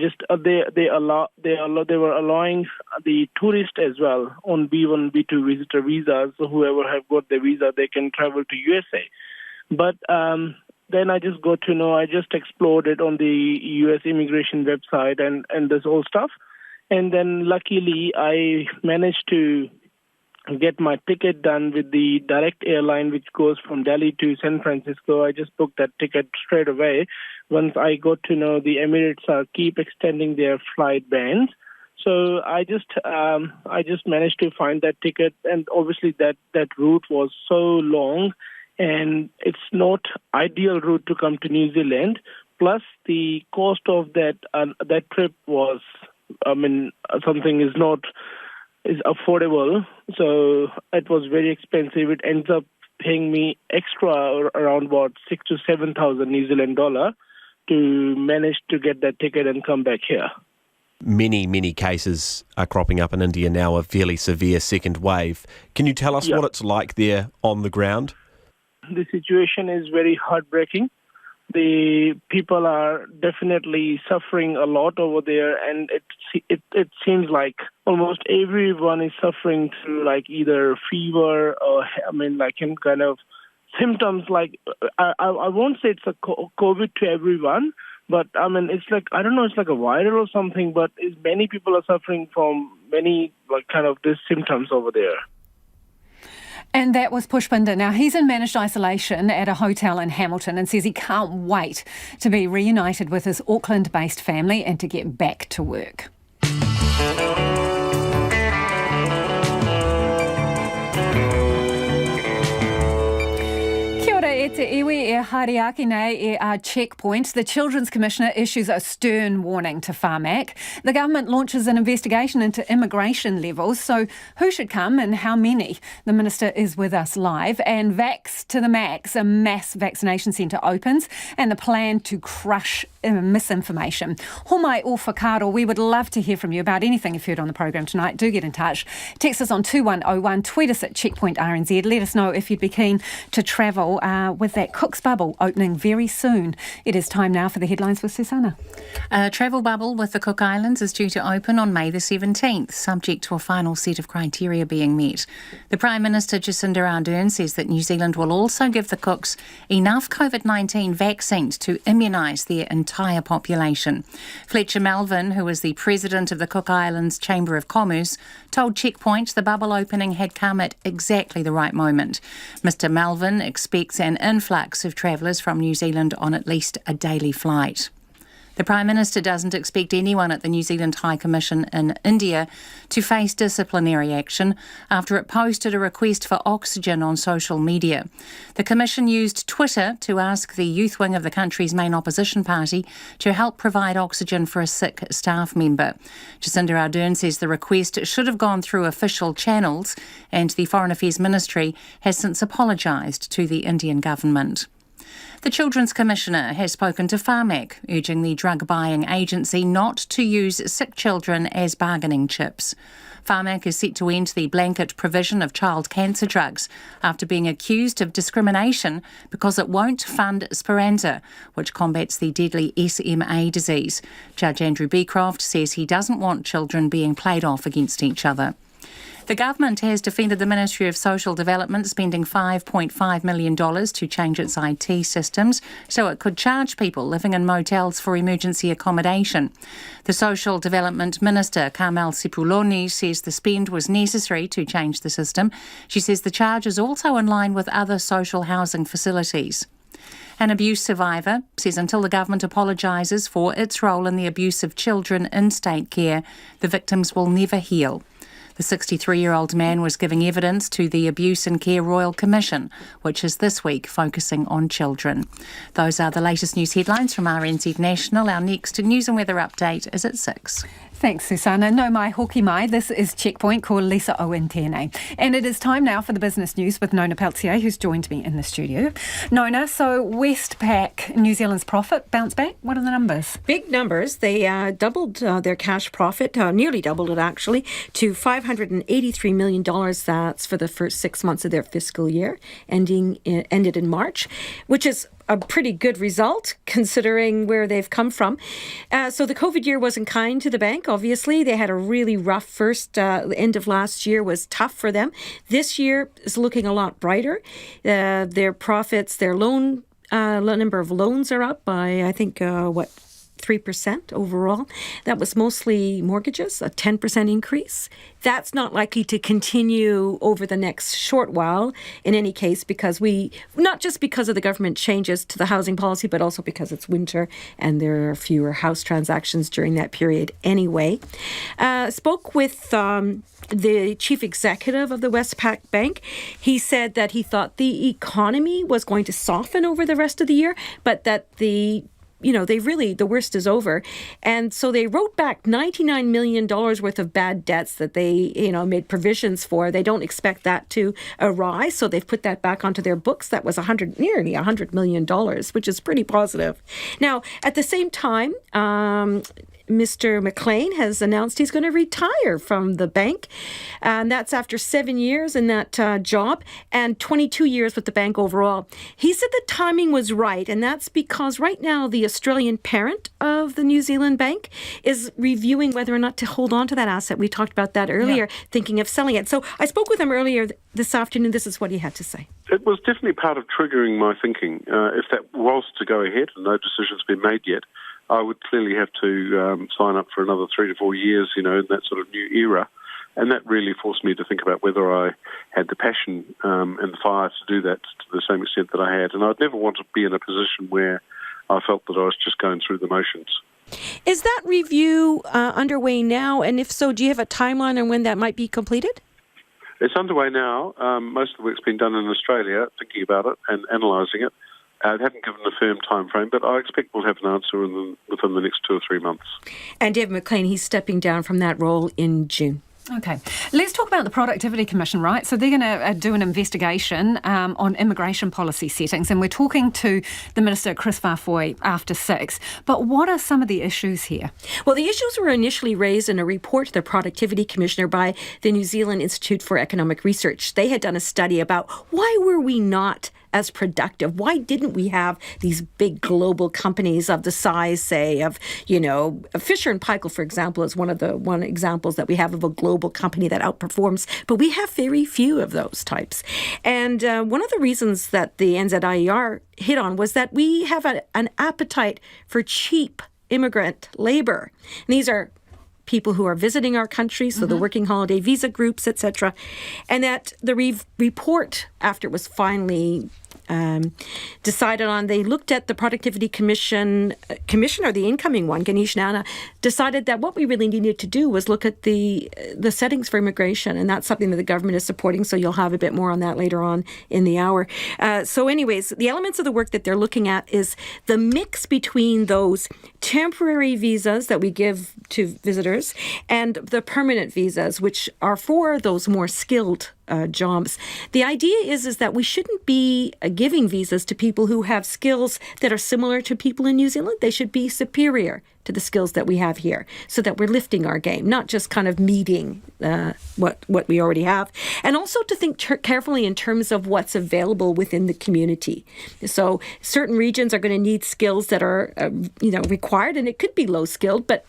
were allowing the tourists as well on B1, B2 visitor visas. So whoever have got the visa, they can travel to USA. But then I just got to know, I just explored it on the US immigration website and this whole stuff. And then luckily I managed to get my ticket done with the direct airline, which goes from Delhi to San Francisco. I just booked that ticket straight away. Once I got to know the Emirates keep extending their flight bans. So I just managed to find that ticket, and obviously that route was so long, and it's not ideal route to come to New Zealand. Plus the cost of that trip was, something is affordable, so it was very expensive. It ends up paying me extra around about 6,000 to 7,000 New Zealand dollar to manage to get that ticket and come back here. Many cases are cropping up in India now, a fairly severe second wave. Can you tell us what it's like there on the ground? The situation is very heartbreaking. The people are definitely suffering a lot over there, and it seems like almost everyone is suffering through like either fever or in kind of symptoms. Like I won't say it's a COVID to everyone, but it's like, I don't know, it's like a viral or something. But many people are suffering from many these symptoms over there. And that was Pushpinder. Now, he's in managed isolation at a hotel in Hamilton and says he can't wait to be reunited with his Auckland-based family and to get back to work. E te iwi e hariaki nei e a checkpoint. The Children's Commissioner issues a stern warning to Pharmac. The government launches an investigation into immigration levels. So who should come and how many? The Minister is with us live. And Vax to the Max, a mass vaccination centre opens, and the plan to crush misinformation. Homai o whakaaro, we would love to hear from you about anything you've heard on the programme tonight. Do get in touch. Text us on 2101, tweet us at Checkpoint RNZ. Let us know if you'd be keen to travel with that Cook's Bubble opening very soon. It is time now for the headlines with Susanna. A travel bubble with the Cook Islands is due to open on May the 17th, subject to a final set of criteria being met. The Prime Minister Jacinda Ardern says that New Zealand will also give the Cooks enough COVID-19 vaccines to immunise their entire population. Fletcher Melvin, who is the President of the Cook Islands Chamber of Commerce, told Checkpoint the bubble opening had come at exactly the right moment. Mr Melvin expects an influx of travellers from New Zealand on at least a daily flight. The Prime Minister doesn't expect anyone at the New Zealand High Commission in India to face disciplinary action after it posted a request for oxygen on social media. The Commission used Twitter to ask the youth wing of the country's main opposition party to help provide oxygen for a sick staff member. Jacinda Ardern says the request should have gone through official channels, and the Foreign Affairs Ministry has since apologised to the Indian government. The Children's Commissioner has spoken to Pharmac, urging the drug buying agency not to use sick children as bargaining chips. Pharmac is set to end the blanket provision of child cancer drugs after being accused of discrimination because it won't fund Speranza, which combats the deadly SMA disease. Judge Andrew Beecroft says he doesn't want children being played off against each other. The government has defended the Ministry of Social Development spending $5.5 million to change its IT systems so it could charge people living in motels for emergency accommodation. The Social Development Minister, Carmel Sepuloni, says the spend was necessary to change the system. She says the charge is also in line with other social housing facilities. An abuse survivor says until the government apologises for its role in the abuse of children in state care, the victims will never heal. The 63-year-old man was giving evidence to the Abuse and Care Royal Commission, which is this week focusing on children. Those are the latest news headlines from RNZ National. Our next news and weather update is at 6. Thanks, Susanna. No mai hoki mai. This is Checkpoint, ko Lisa Owen tēnei. And it is time now for the business news with Nona Peltier, who's joined me in the studio. Nona, so Westpac, New Zealand's profit bounce back. What are the numbers? Big numbers. They doubled their cash profit, nearly doubled it actually, to $583 million. That's for the first 6 months of their fiscal year, ended in March, which is a pretty good result considering where they've come from. So the COVID year wasn't kind to the bank, obviously. They had a really rough first end of last year was tough for them. This year is looking a lot brighter. Their profits, their number of loans are up by, I think, 3% overall. That was mostly mortgages, a 10% increase. That's not likely to continue over the next short while, in any case, because not just because of the government changes to the housing policy, but also because it's winter and there are fewer house transactions during that period anyway. Spoke with the chief executive of the Westpac Bank. He said that he thought the economy was going to soften over the rest of the year, but that the worst is over. And so they wrote back $99 million worth of bad debts that they, made provisions for. They don't expect that to arise. So they've put that back onto their books. That was nearly $100 million, which is pretty positive. Now, at the same time, Mr. McLean has announced he's going to retire from the bank. And that's after 7 years in that job and 22 years with the bank overall. He said the timing was right, and that's because right now the Australian parent of the New Zealand bank is reviewing whether or not to hold on to that asset. We talked about that earlier, thinking of selling it. So I spoke with him earlier this afternoon. This is what he had to say. It was definitely part of triggering my thinking. If that was to go ahead and no decision's been made yet, I would clearly have to sign up for another 3 to 4 years, in that sort of new era. And that really forced me to think about whether I had the passion and the fire to do that to the same extent that I had. And I'd never want to be in a position where I felt that I was just going through the motions. Is that review underway now? And if so, do you have a timeline on when that might be completed? It's underway now. Most of the work's been done in Australia, thinking about it and analysing it. They haven't given a firm time frame, but I expect we'll have an answer within the next 2 or 3 months. And David McLean, he's stepping down from that role in June. Okay. Let's talk about the Productivity Commission, right? So they're going to do an investigation on immigration policy settings, and we're talking to the Minister, Chris Farfoy, after 6. But what are some of the issues here? Well, the issues were initially raised in a report to the Productivity Commissioner by the New Zealand Institute for Economic Research. They had done a study about why were we not as productive? Why didn't we have these big global companies of the size, say, of, Fisher & Paykel, for example, is one examples that we have of a global company that outperforms, but we have very few of those types. And one of the reasons that the NZIER hit on was that we have an appetite for cheap immigrant labor. And these are people who are visiting our country, so the working holiday visa groups, etc. And that the report, after it was finally decided on, they looked at the Productivity Commissioner, the incoming one, Ganesh Nana, decided that what we really needed to do was look at the settings for immigration, and that's something that the government is supporting, so you'll have a bit more on that later on in the hour. So anyways, the elements of the work that they're looking at is the mix between those temporary visas that we give to visitors and the permanent visas, which are for those more skilled jobs. The idea is that we shouldn't be giving visas to people who have skills that are similar to people in New Zealand. They should be superior to the skills that we have here, so that we're lifting our game, not just kind of meeting what we already have. And also to think carefully in terms of what's available within the community. So certain regions are going to need skills that are required, and it could be low skilled, but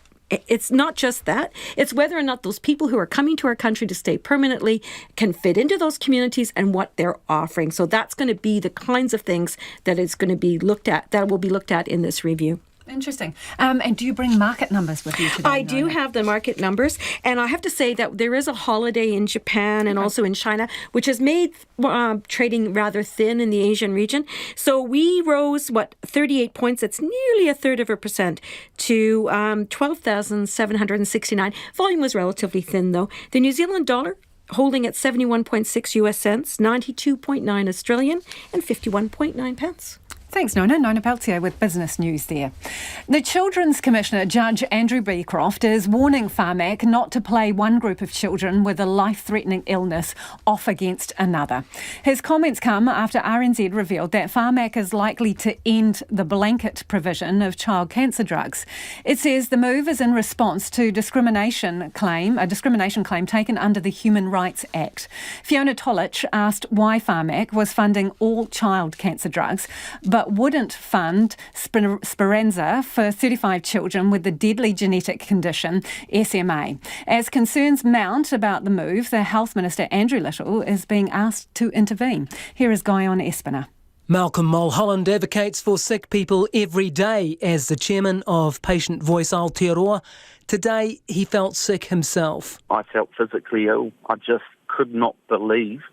it's not just that. It's whether or not those people who are coming to our country to stay permanently can fit into those communities and what they're offering. So that's going to be the kinds of things that is going to be looked at, that will be looked at in this review. Interesting. And do you bring market numbers with you today? I do have the market numbers, and I have to say that there is a holiday in Japan and also in China, which has made trading rather thin in the Asian region. So we rose, 38 points, that's nearly 1/3% to 12,769. Volume was relatively thin, though. The New Zealand dollar holding at 71.6 US cents, 92.9 Australian, and 51.9 pence. Thanks, Nona. Nona Peltier with business news there. The Children's Commissioner, Judge Andrew Beecroft, is warning Pharmac not to play one group of children with a life-threatening illness off against another. His comments come after RNZ revealed that Pharmac is likely to end the blanket provision of child cancer drugs. It says the move is in response to a discrimination claim taken under the Human Rights Act. Fiona Tolich asked why Pharmac was funding all child cancer drugs, but wouldn't fund Speranza for 35 children with the deadly genetic condition SMA. As concerns mount about the move, the Health Minister Andrew Little is being asked to intervene. Here is Guyon Espiner. Malcolm Mulholland advocates for sick people every day as the chairman of Patient Voice Aotearoa. Today, he felt sick himself. I felt physically ill. I just could not believe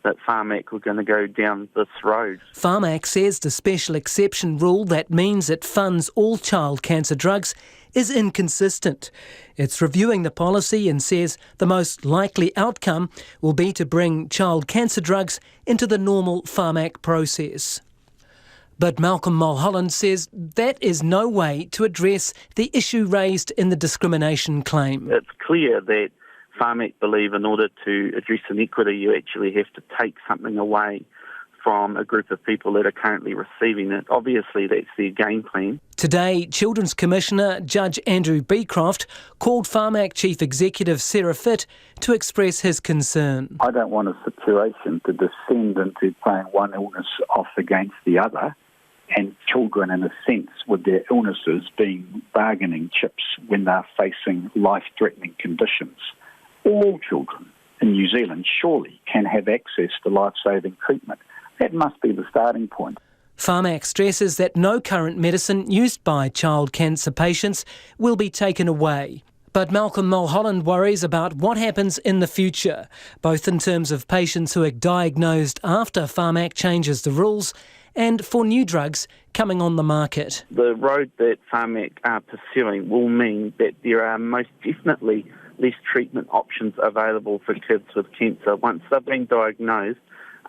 that Pharmac were going to go down this road. Pharmac says the special exception rule that means it funds all child cancer drugs is inconsistent. It's reviewing the policy and says the most likely outcome will be to bring child cancer drugs into the normal Pharmac process. But Malcolm Mulholland says that is no way to address the issue raised in the discrimination claim. It's clear that Pharmac believe in order to address inequity, you actually have to take something away from a group of people that are currently receiving it. Obviously, that's their game plan. Today, Children's Commissioner Judge Andrew Beecroft called Pharmac Chief Executive Sarah Fitt to express his concern. I don't want a situation to descend into playing one illness off against the other, and children, in a sense, with their illnesses being bargaining chips when they're facing life-threatening conditions. All children in New Zealand surely can have access to life-saving treatment. That must be the starting point. Pharmac stresses that no current medicine used by child cancer patients will be taken away. But Malcolm Mulholland worries about what happens in the future, both in terms of patients who are diagnosed after Pharmac changes the rules and for new drugs coming on the market. The road that Pharmac are pursuing will mean that there are most definitely less treatment options available for kids with cancer once they've been diagnosed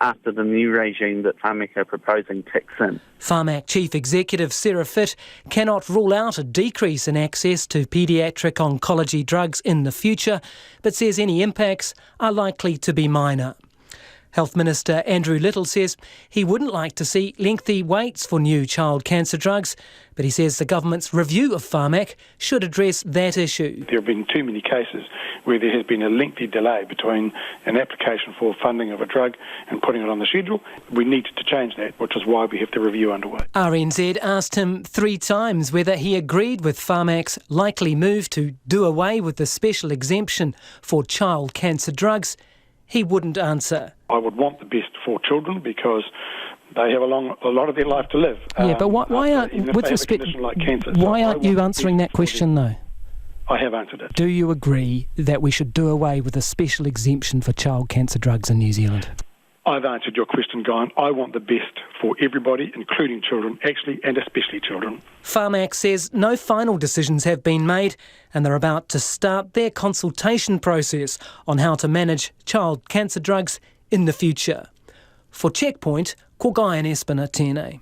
after the new regime that Pharmac are proposing kicks in. Pharmac Chief Executive Sarah Fitt cannot rule out a decrease in access to paediatric oncology drugs in the future, but says any impacts are likely to be minor. Health Minister Andrew Little says he wouldn't like to see lengthy waits for new child cancer drugs, but he says the government's review of Pharmac should address that issue. There have been too many cases where there has been a lengthy delay between an application for funding of a drug and putting it on the schedule. We need to change that, which is why we have the review underway. RNZ asked him 3 times whether he agreed with Pharmac's likely move to do away with the special exemption for child cancer drugs. He wouldn't answer. I would want the best for children because they have a lot of their life to live. Yeah, but why aren't you answering that question though? I have answered it. Do you agree that we should do away with a special exemption for child cancer drugs in New Zealand? I've answered your question, Guy. I want the best for everybody, including children, actually, and especially children. Pharmac says no final decisions have been made and they're about to start their consultation process on how to manage child cancer drugs in the future. For Checkpoint, ko Guyon Espiner tēnei.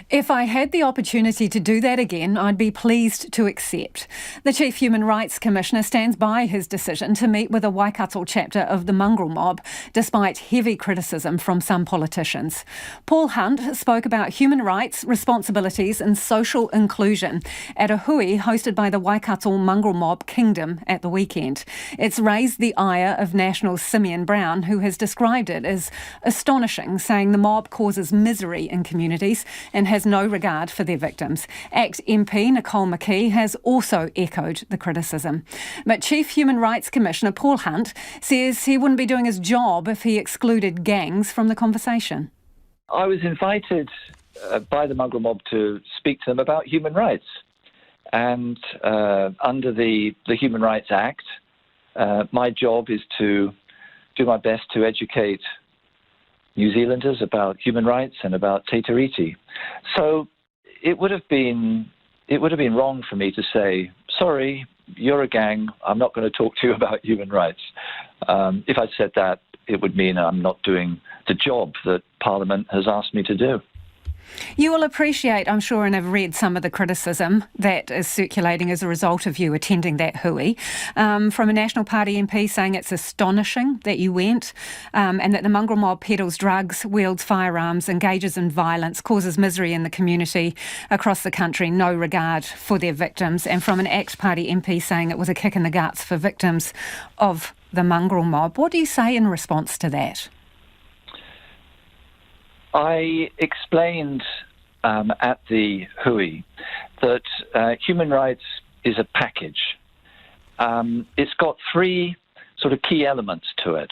If I had the opportunity to do that again, I'd be pleased to accept. The Chief Human Rights Commissioner stands by his decision to meet with a Waikato chapter of the mongrel mob, despite heavy criticism from some politicians. Paul Hunt spoke about human rights, responsibilities and social inclusion at a hui hosted by the Waikato mongrel mob Kingdom at the weekend. It's raised the ire of National's Simeon Brown, who has described it as astonishing, saying the mob causes misery in communities and has no regard for their victims. ACT MP Nicole McKee has also echoed the criticism. But Chief Human Rights Commissioner Paul Hunt says he wouldn't be doing his job if he excluded gangs from the conversation. I was invited by the mongrel mob to speak to them about human rights. And under the Human Rights Act, my job is to do my best to educate New Zealanders about human rights and about te tiriti. So it would have been wrong for me to say, sorry, you're a gang, I'm not going to talk to you about human rights. If I'd said that, it would mean I'm not doing the job that Parliament has asked me to do. You will appreciate, I'm sure, and have read some of the criticism that is circulating as a result of you attending that hui. From a National Party MP saying it's astonishing that you went, and that the mongrel mob peddles drugs, wields firearms, engages in violence, causes misery in the community across the country, no regard for their victims. And from an ACT Party MP saying it was a kick in the guts for victims of the mongrel mob. What do you say in response to that? I explained at the hui that human rights is a package. It's got three sort of key elements to it.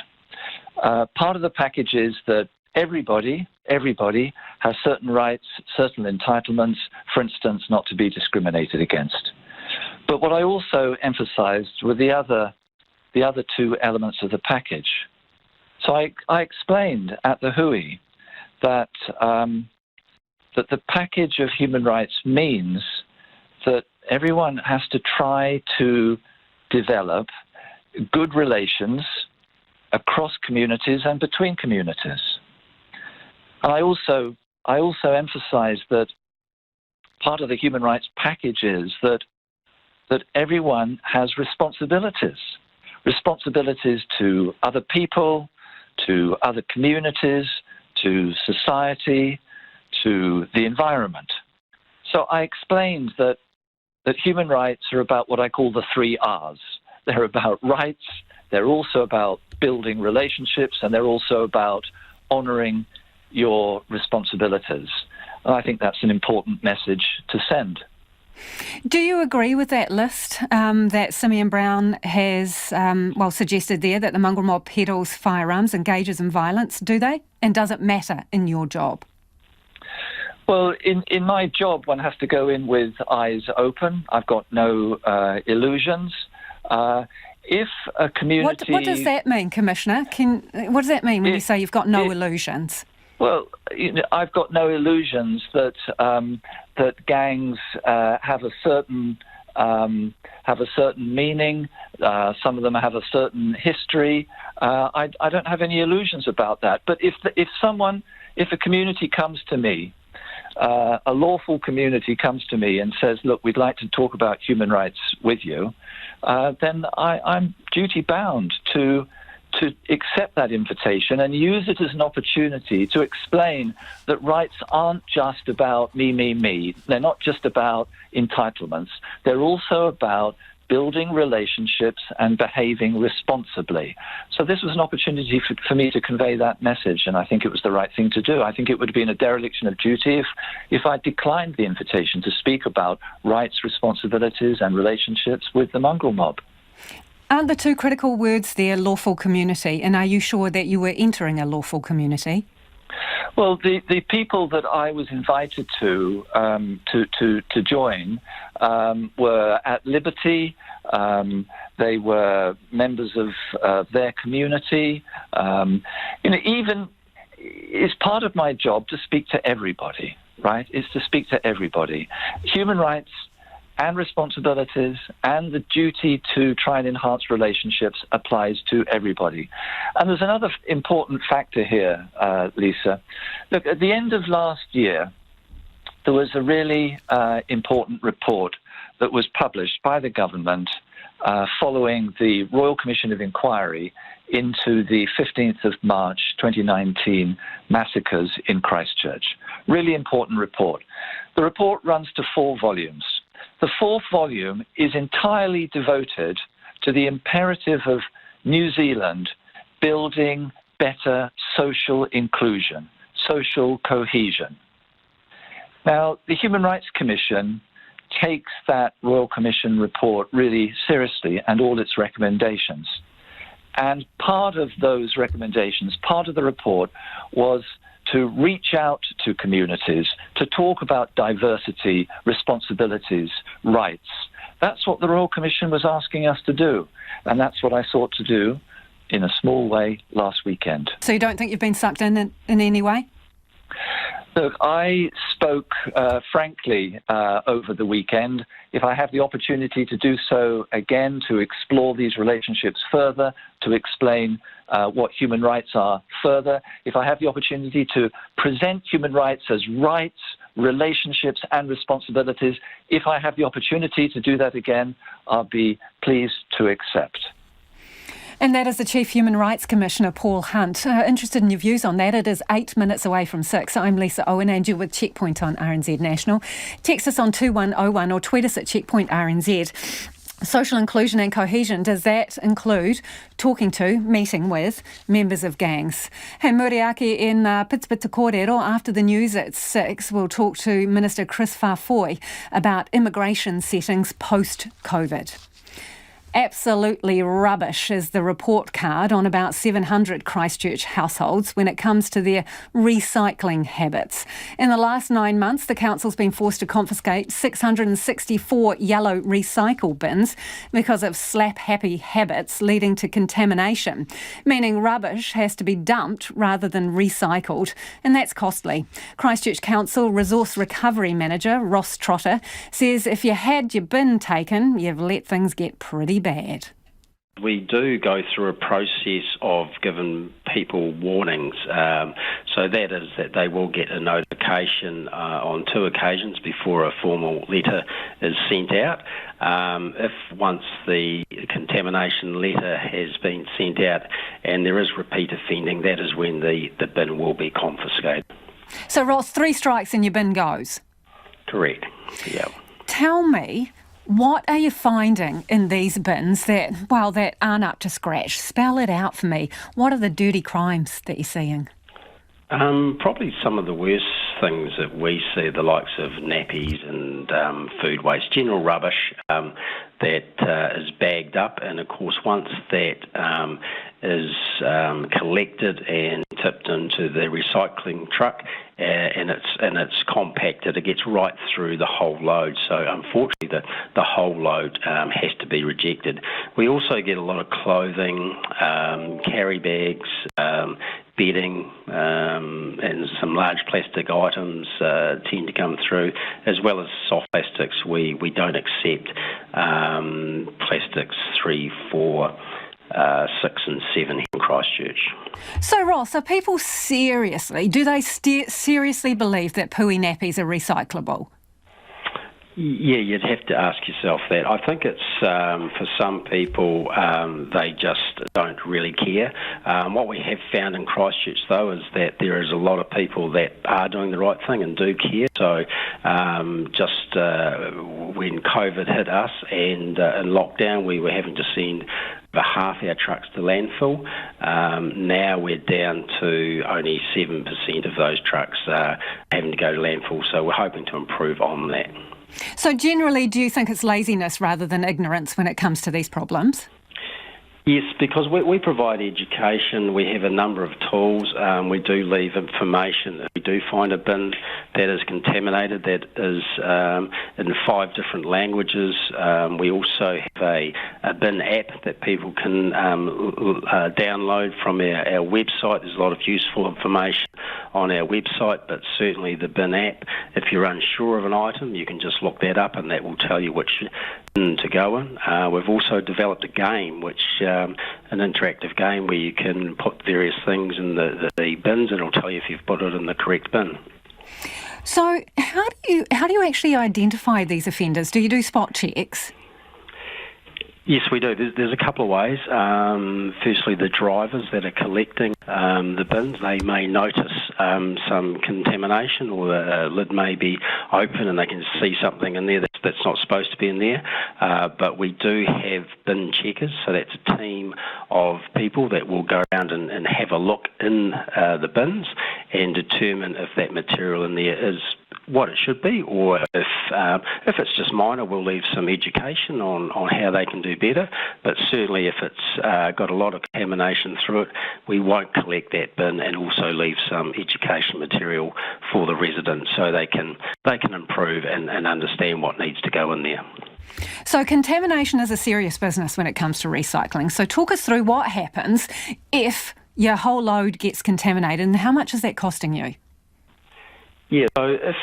Part of the package is that everybody has certain rights, certain entitlements, for instance, not to be discriminated against. But what I also emphasized were the other two elements of the package. So I explained at the hui that the package of human rights means that everyone has to try to develop good relations across communities and between communities. And I also emphasized that part of the human rights package is that everyone has responsibilities to other people, to other communities, to society, to the environment. So I explained that human rights are about what I call the 3 R's. They're about rights, they're also about building relationships, and they're also about honouring your responsibilities. And I think that's an important message to send. Do you agree with that list that Simeon Brown has suggested there, that the mongrel mob peddles firearms, engages in violence? Do they? And does it matter in your job? Well, in my job, one has to go in with eyes open. I've got no illusions. If a community... What does that mean, Commissioner? What does that mean when you say you've got no illusions? Well, I've got no illusions that gangs have a certain meaning. Some of them have a certain history. I don't have any illusions about that. But if a community comes to me, a lawful community comes to me and says, "Look, we'd like to talk about human rights with you," then I'm duty bound to accept that invitation and use it as an opportunity to explain that rights aren't just about me. They're not just about entitlements. They're also about building relationships and behaving responsibly. So this was an opportunity for me to convey that message, and I think it was the right thing to do. I think it would have been a dereliction of duty if I declined the invitation to speak about rights, responsibilities and relationships with the mongrel mob. Aren't the two critical words there lawful community? And are you sure that you were entering a lawful community? Well, the people that I was invited to join were at liberty. They were members of their community. Even it's part of my job to speak to everybody, right? It's to speak to everybody. Human rights and responsibilities and the duty to try and enhance relationships applies to everybody. And there's another important factor here, Lisa. Look, at the end of last year, there was a really important report that was published by the government following the Royal Commission of Inquiry into the 15th of March 2019 massacres in Christchurch. Really important report. The report runs to 4 volumes. The 4th volume is entirely devoted to the imperative of New Zealand building better social inclusion, social cohesion. Now, the Human Rights Commission takes that Royal Commission report really seriously and all its recommendations. And part of those recommendations, part of the report, was to reach out to communities, to talk about diversity, responsibilities, rights. That's what the Royal Commission was asking us to do, and that's what I sought to do in a small way last weekend. So you don't think you've been sucked in any way? Look, I spoke frankly over the weekend. If I have the opportunity to do so again, to explore these relationships further, to explain what human rights are further, if I have the opportunity to present human rights as rights, relationships and responsibilities, if I have the opportunity to do that again, I'll be pleased to accept. And that is the Chief Human Rights Commissioner, Paul Hunt. Interested in your views on that. It is 8 minutes away from 6. I'm Lisa Owen and you're with Checkpoint on RNZ National. Text us on 2101 or tweet us at Checkpoint RNZ. Social inclusion and cohesion, does that include meeting with members of gangs? Hey, Muriaki in Pittsburgh Kōrero, after the news at 6, we'll talk to Minister Chris Farfoy about immigration settings post-COVID. Absolutely rubbish is the report card on about 700 Christchurch households when it comes to their recycling habits. In the last 9 months, the council's been forced to confiscate 664 yellow recycle bins because of slap-happy habits leading to contamination, meaning rubbish has to be dumped rather than recycled, and that's costly. Christchurch Council Resource Recovery Manager Ross Trotter says if you had your bin taken, you've let things get pretty bad. We do go through a process of giving people warnings. So that is that they will get a notification on 2 occasions before a formal letter is sent out. If once the contamination letter has been sent out and there is repeat offending, that is when the bin will be confiscated. So Ross, 3 strikes and your bin goes? Correct, yeah. Tell me, what are you finding in these bins that aren't up to scratch? Spell it out for me. What are the dirty crimes that you're seeing? Probably some of the worst things that we see, the likes of nappies and food waste, general rubbish that is bagged up, and of course once that is collected and tipped into the recycling truck and it's compacted, it gets right through the whole load. So unfortunately the whole load has to be rejected. We also get a lot of clothing, carry bags, bedding, and some large plastic items tend to come through, as well as soft plastics. We don't accept plastics 3, 4, 6 and 7 in Christchurch. So Ross, are people seriously believe that pooey nappies are recyclable? Yeah, you'd have to ask yourself that. I think it's, for some people, they just don't really care. What we have found in Christchurch, though, is that there is a lot of people that are doing the right thing and do care. So just when COVID hit us and in lockdown, we were having to send over half our trucks to landfill. Now we're down to only 7% of those trucks having to go to landfill, so we're hoping to improve on that. So generally, do you think it's laziness rather than ignorance when it comes to these problems? Yes, because we provide education. We have a number of tools. We do leave information. If we do find a bin that is contaminated, that is in 5 different languages. We also have a bin app that people can download from our website. There's a lot of useful information on our website, but certainly the bin app, if you're unsure of an item, you can just look that up and that will tell you which bin to go in. We've also developed a game, which an interactive game where you can put various things in the bins and it'll tell you if you've put it in the correct bin. So how do you actually identify these offenders? Do you do spot checks? Yes, we do. There's a couple of ways. Firstly, the drivers that are collecting the bins, they may notice some contamination, or the lid may be open and they can see something in there that's not supposed to be in there. But we do have bin checkers, so that's a team of people that will go around and have a look in the bins and determine if that material in there is what it should be, or if it's just minor, we'll leave some education on how they can do better. But certainly if it's got a lot of contamination through it, we won't collect that bin, and also leave some education material for the residents so they can improve and understand what needs to go in there. So contamination is a serious business when it comes to recycling. So talk us through what happens if your whole load gets contaminated, and how much is that costing you? Yeah, so if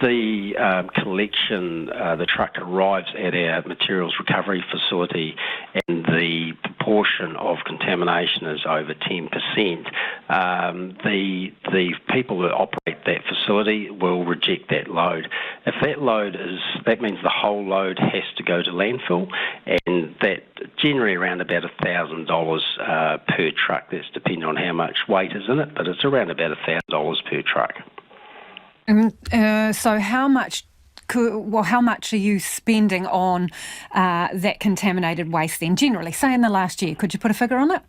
the collection, the truck arrives at our materials recovery facility and the proportion of contamination is over 10%, the people that operate that facility will reject that load. If that means the whole load has to go to landfill, and that generally around about $1,000 per truck. That's depending on how much weight is in it, but it's around about $1,000 per truck. So how much are you spending on that contaminated waste then, generally, say in the last year? Could you put a figure on it?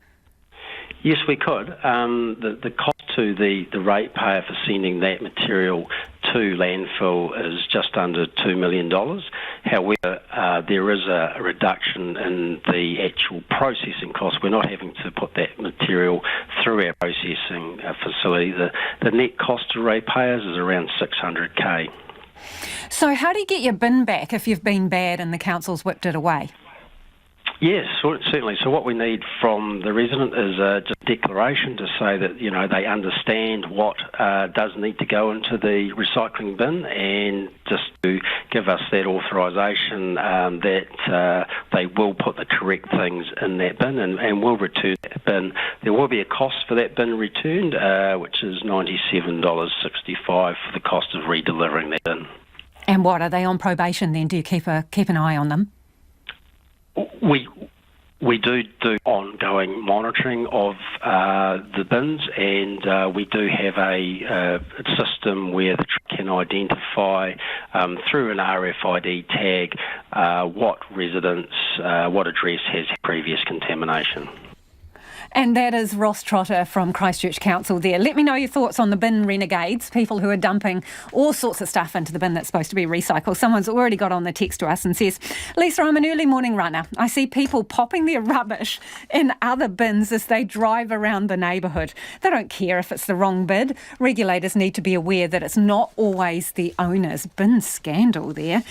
Yes, we could. The cost to the ratepayer for sending that material to landfill is just under $2 million. However, there is a reduction in the actual processing cost. We're not having to put that material through our processing facility. The net cost to ratepayers is around $600K. So how do you get your bin back if you've been bad and the council's whipped it away? Yes, certainly. So what we need from the resident is just a declaration to say that, they understand what does need to go into the recycling bin, and just to give us that authorisation that they will put the correct things in that bin and will return that bin. There will be a cost for that bin returned, which is $97.65 for the cost of redelivering that bin. And what, are they on probation then? Do you keep an eye on them? We do ongoing monitoring of the bins, and we do have a system where the truck can identify through an RFID tag what residence, what address has previous contamination. And that is Ross Trotter from Christchurch Council there. Let me know your thoughts on the bin renegades, people who are dumping all sorts of stuff into the bin that's supposed to be recycled. Someone's already got on the text to us and says, Lisa, I'm an early morning runner. I see people popping their rubbish in other bins as they drive around the neighbourhood. They don't care if it's the wrong bin. Regulators need to be aware that it's not always the owner's bin. Scandal there.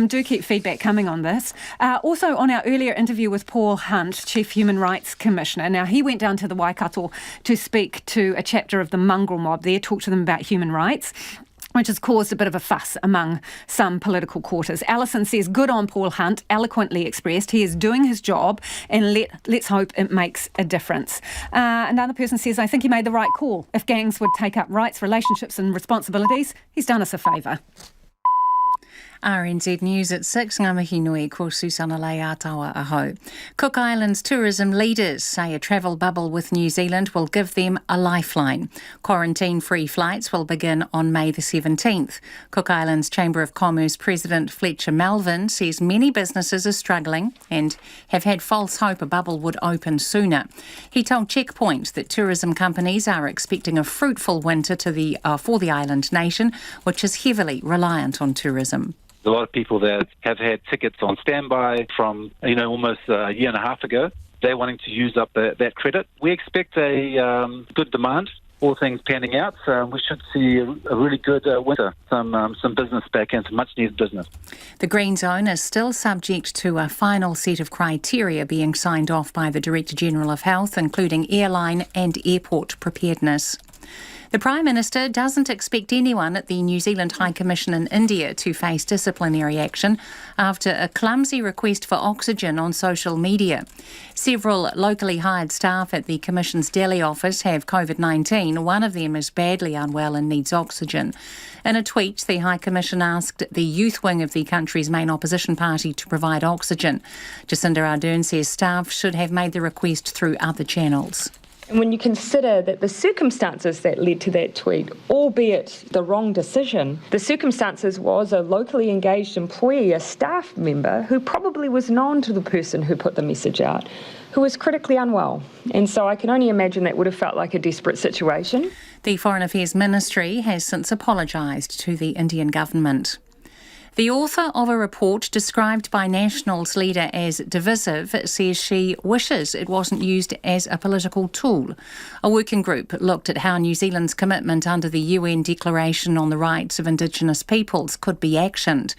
Do keep feedback coming on this. Also on our earlier interview with Paul Hunt, Chief Human Rights Commissioner. Now, he went down to the Waikato to speak to a chapter of the mongrel mob there, talk to them about human rights, which has caused a bit of a fuss among some political quarters. Alison says, good on Paul Hunt, eloquently expressed. He is doing his job, and let's hope it makes a difference. Another person says, I think he made the right call. If gangs would take up rights, relationships and responsibilities, he's done us a favour. RNZ News at 6, ngā mihi nui ko Susana Lei Atawa aho. Cook Islands tourism leaders say a travel bubble with New Zealand will give them a lifeline. Quarantine-free flights will begin on May the 17th. Cook Islands Chamber of Commerce President Fletcher Melvin says many businesses are struggling and have had false hope a bubble would open sooner. He told Checkpoint that tourism companies are expecting a fruitful winter for the island nation, which is heavily reliant on tourism. A lot of people that have had tickets on standby from, almost a year and a half ago, they're wanting to use up that credit. We expect a good demand, all things panning out. We should see a really good winter, some business back in, some much-needed business. The green zone is still subject to a final set of criteria being signed off by the Director General of Health, including airline and airport preparedness. The Prime Minister doesn't expect anyone at the New Zealand High Commission in India to face disciplinary action after a clumsy request for oxygen on social media. Several locally hired staff at the Commission's Delhi office have COVID-19. One of them is badly unwell and needs oxygen. In a tweet, the High Commission asked the youth wing of the country's main opposition party to provide oxygen. Jacinda Ardern says staff should have made the request through other channels. And when you consider that the circumstances that led to that tweet, albeit the wrong decision, the circumstances was a locally engaged employee, a staff member, who probably was known to the person who put the message out, who was critically unwell. And so I can only imagine that would have felt like a desperate situation. The Foreign Affairs Ministry has since apologised to the Indian government. The author of a report described by Nationals leader as divisive says she wishes it wasn't used as a political tool. A working group looked at how New Zealand's commitment under the UN Declaration on the Rights of Indigenous Peoples could be actioned.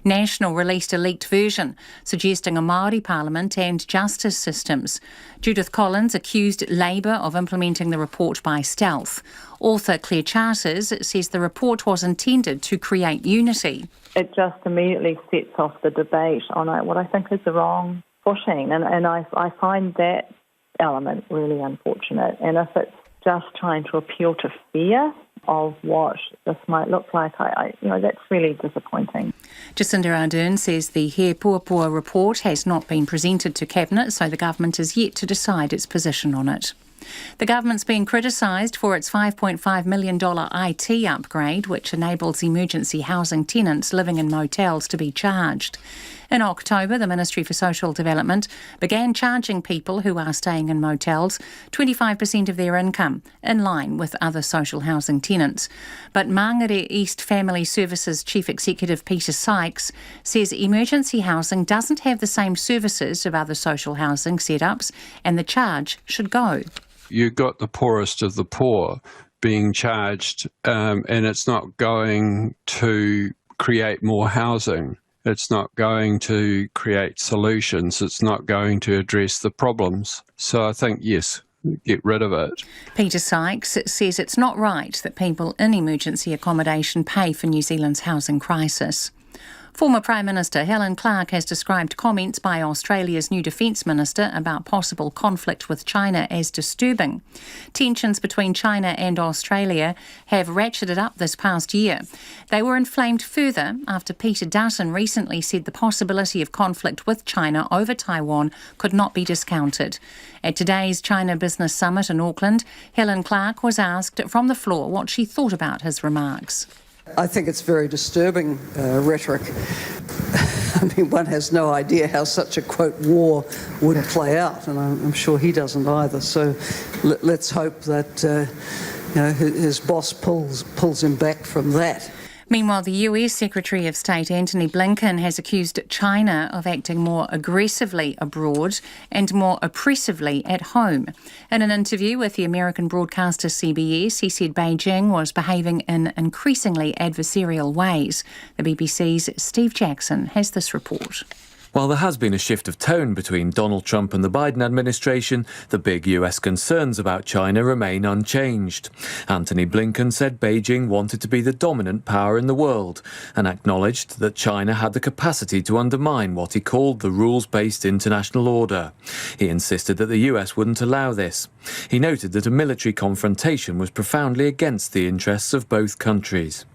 National released a leaked version suggesting a Maori parliament and justice systems. Judith Collins accused Labour of implementing the report by stealth. Author Claire Charters says the report was intended to create unity. It just immediately sets off the debate on what I think is the wrong footing, and I find that element really unfortunate. And if it's just trying to appeal to fear of what this might look like, that's really disappointing. Jacinda Ardern says the He Puapua report has not been presented to Cabinet, so the government is yet to decide its position on it. The government's being criticised for its $5.5 million IT upgrade, which enables emergency housing tenants living in motels to be charged. In October, the Ministry for Social Development began charging people who are staying in motels 25% of their income, in line with other social housing tenants. But Mangere East Family Services Chief Executive Peter Sykes says emergency housing doesn't have the same services of other social housing setups, and the charge should go. You've got the poorest of the poor being charged, and it's not going to create more housing. It's not going to create solutions. It's not going to address the problems. So I think, yes, get rid of it. Peter Sykes says it's not right that people in emergency accommodation pay for New Zealand's housing crisis. Former Prime Minister Helen Clark has described comments by Australia's new Defence Minister about possible conflict with China as disturbing. Tensions between China and Australia have ratcheted up this past year. They were inflamed further after Peter Dutton recently said the possibility of conflict with China over Taiwan could not be discounted. At today's China Business Summit in Auckland, Helen Clark was asked from the floor what she thought about his remarks. I think it's very disturbing rhetoric. I mean, one has no idea how such a, quote, war would play out, and I'm sure he doesn't either. So let's hope that his boss pulls him back from that. Meanwhile, the US Secretary of State Antony Blinken has accused China of acting more aggressively abroad and more oppressively at home. In an interview with the American broadcaster CBS, he said Beijing was behaving in increasingly adversarial ways. The BBC's Steve Jackson has this report. While there has been a shift of tone between Donald Trump and the Biden administration, the big US concerns about China remain unchanged. Antony Blinken said Beijing wanted to be the dominant power in the world and acknowledged that China had the capacity to undermine what he called the rules-based international order. He insisted that the US wouldn't allow this. He noted that a military confrontation was profoundly against the interests of both countries.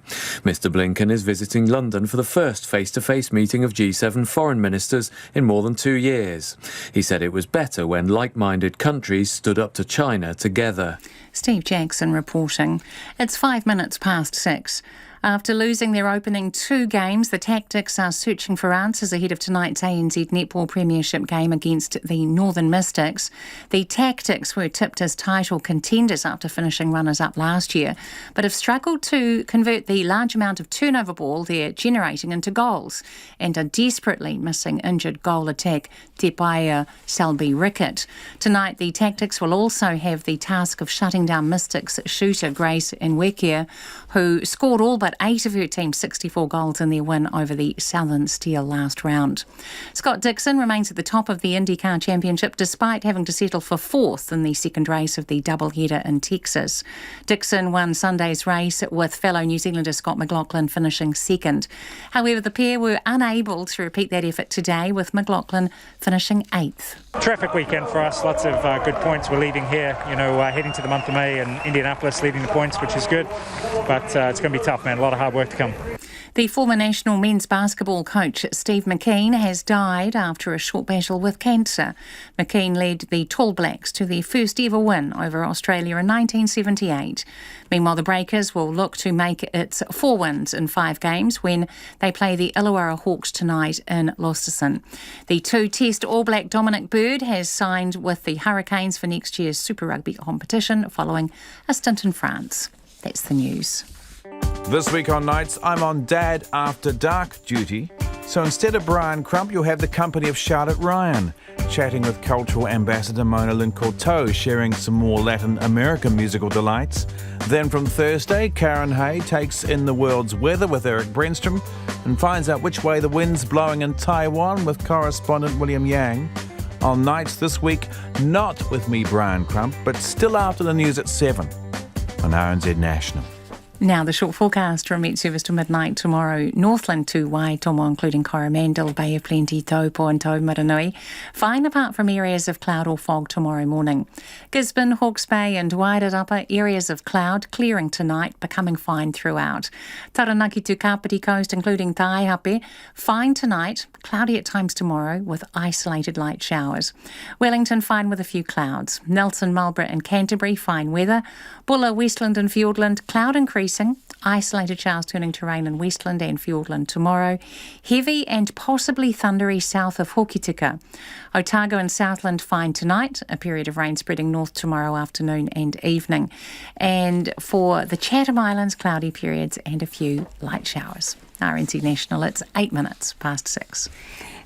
Mr. Blinken is visiting London for the first face-to-face meeting of G7 foreign ministers in more than 2 years. He said it was better when like-minded countries stood up to China together. Steve Jackson reporting. It's 5 minutes past 6. After losing their opening 2 games, the Tactics are searching for answers ahead of tonight's ANZ Netball Premiership game against the Northern Mystics. The Tactics were tipped as title contenders after finishing runners-up last year, but have struggled to convert the large amount of turnover ball they're generating into goals and are desperately missing injured goal attack Tepaia Selby Rickett. Tonight, the Tactics will also have the task of shutting down Mystics shooter Grace Nwekia, who scored all but 8 of her team's 64 goals in their win over the Southern Steel last round. Scott Dixon remains at the top of the IndyCar Championship despite having to settle for 4th in the second race of the doubleheader in Texas. Dixon won Sunday's race with fellow New Zealander Scott McLaughlin finishing 2nd. However, the pair were unable to repeat that effort today, with McLaughlin finishing 8th. Terrific weekend for us, lots of good points. We're leading here, heading to the month of May, and Indianapolis leading the points, which is good, but it's going to be tough, man. A lot of hard work to come. The former national men's basketball coach Steve McKean has died after a short battle with cancer. McKean led the Tall Blacks to their first ever win over Australia in 1978. Meanwhile, the Breakers will look to make its 4 wins in 5 games when they play the Illawarra Hawks tonight in Launceston. The 2-test All Black Dominic Bird has signed with the Hurricanes for next year's Super Rugby competition following a stint in France. That's the news. This week on Nights, I'm on Dad After Dark duty. So instead of Brian Crump, you'll have the company of Charlotte Ryan, chatting with cultural ambassador Mona Lynn Corteau, sharing some more Latin American musical delights. Then from Thursday, Karen Hay takes in the world's weather with Eric Brenstrom and finds out which way the wind's blowing in Taiwan with correspondent William Yang. On Nights this week, not with me, Brian Crump, but still after the news at 7 on RNZ National. Now the short forecast from Met Service to midnight tomorrow. Northland to Waitomo, including Coromandel, Bay of Plenty, Taupo and Taumaranui. Fine apart from areas of cloud or fog tomorrow morning. Gisborne, Hawke's Bay and Wairarapa, areas of cloud, clearing tonight, becoming fine throughout. Taranaki to Kapiti Coast, including Taihape, fine tonight, cloudy at times tomorrow with isolated light showers. Wellington, fine with a few clouds. Nelson, Marlborough and Canterbury, fine weather. Bulla, Westland and Fiordland, cloud increasing. Isolated showers turning to rain in Westland and Fiordland tomorrow. Heavy and possibly thundery south of Hokitika. Otago and Southland fine tonight. A period of rain spreading north tomorrow afternoon and evening. And for the Chatham Islands, cloudy periods and a few light showers. RNZ National, it's 8 minutes past 6.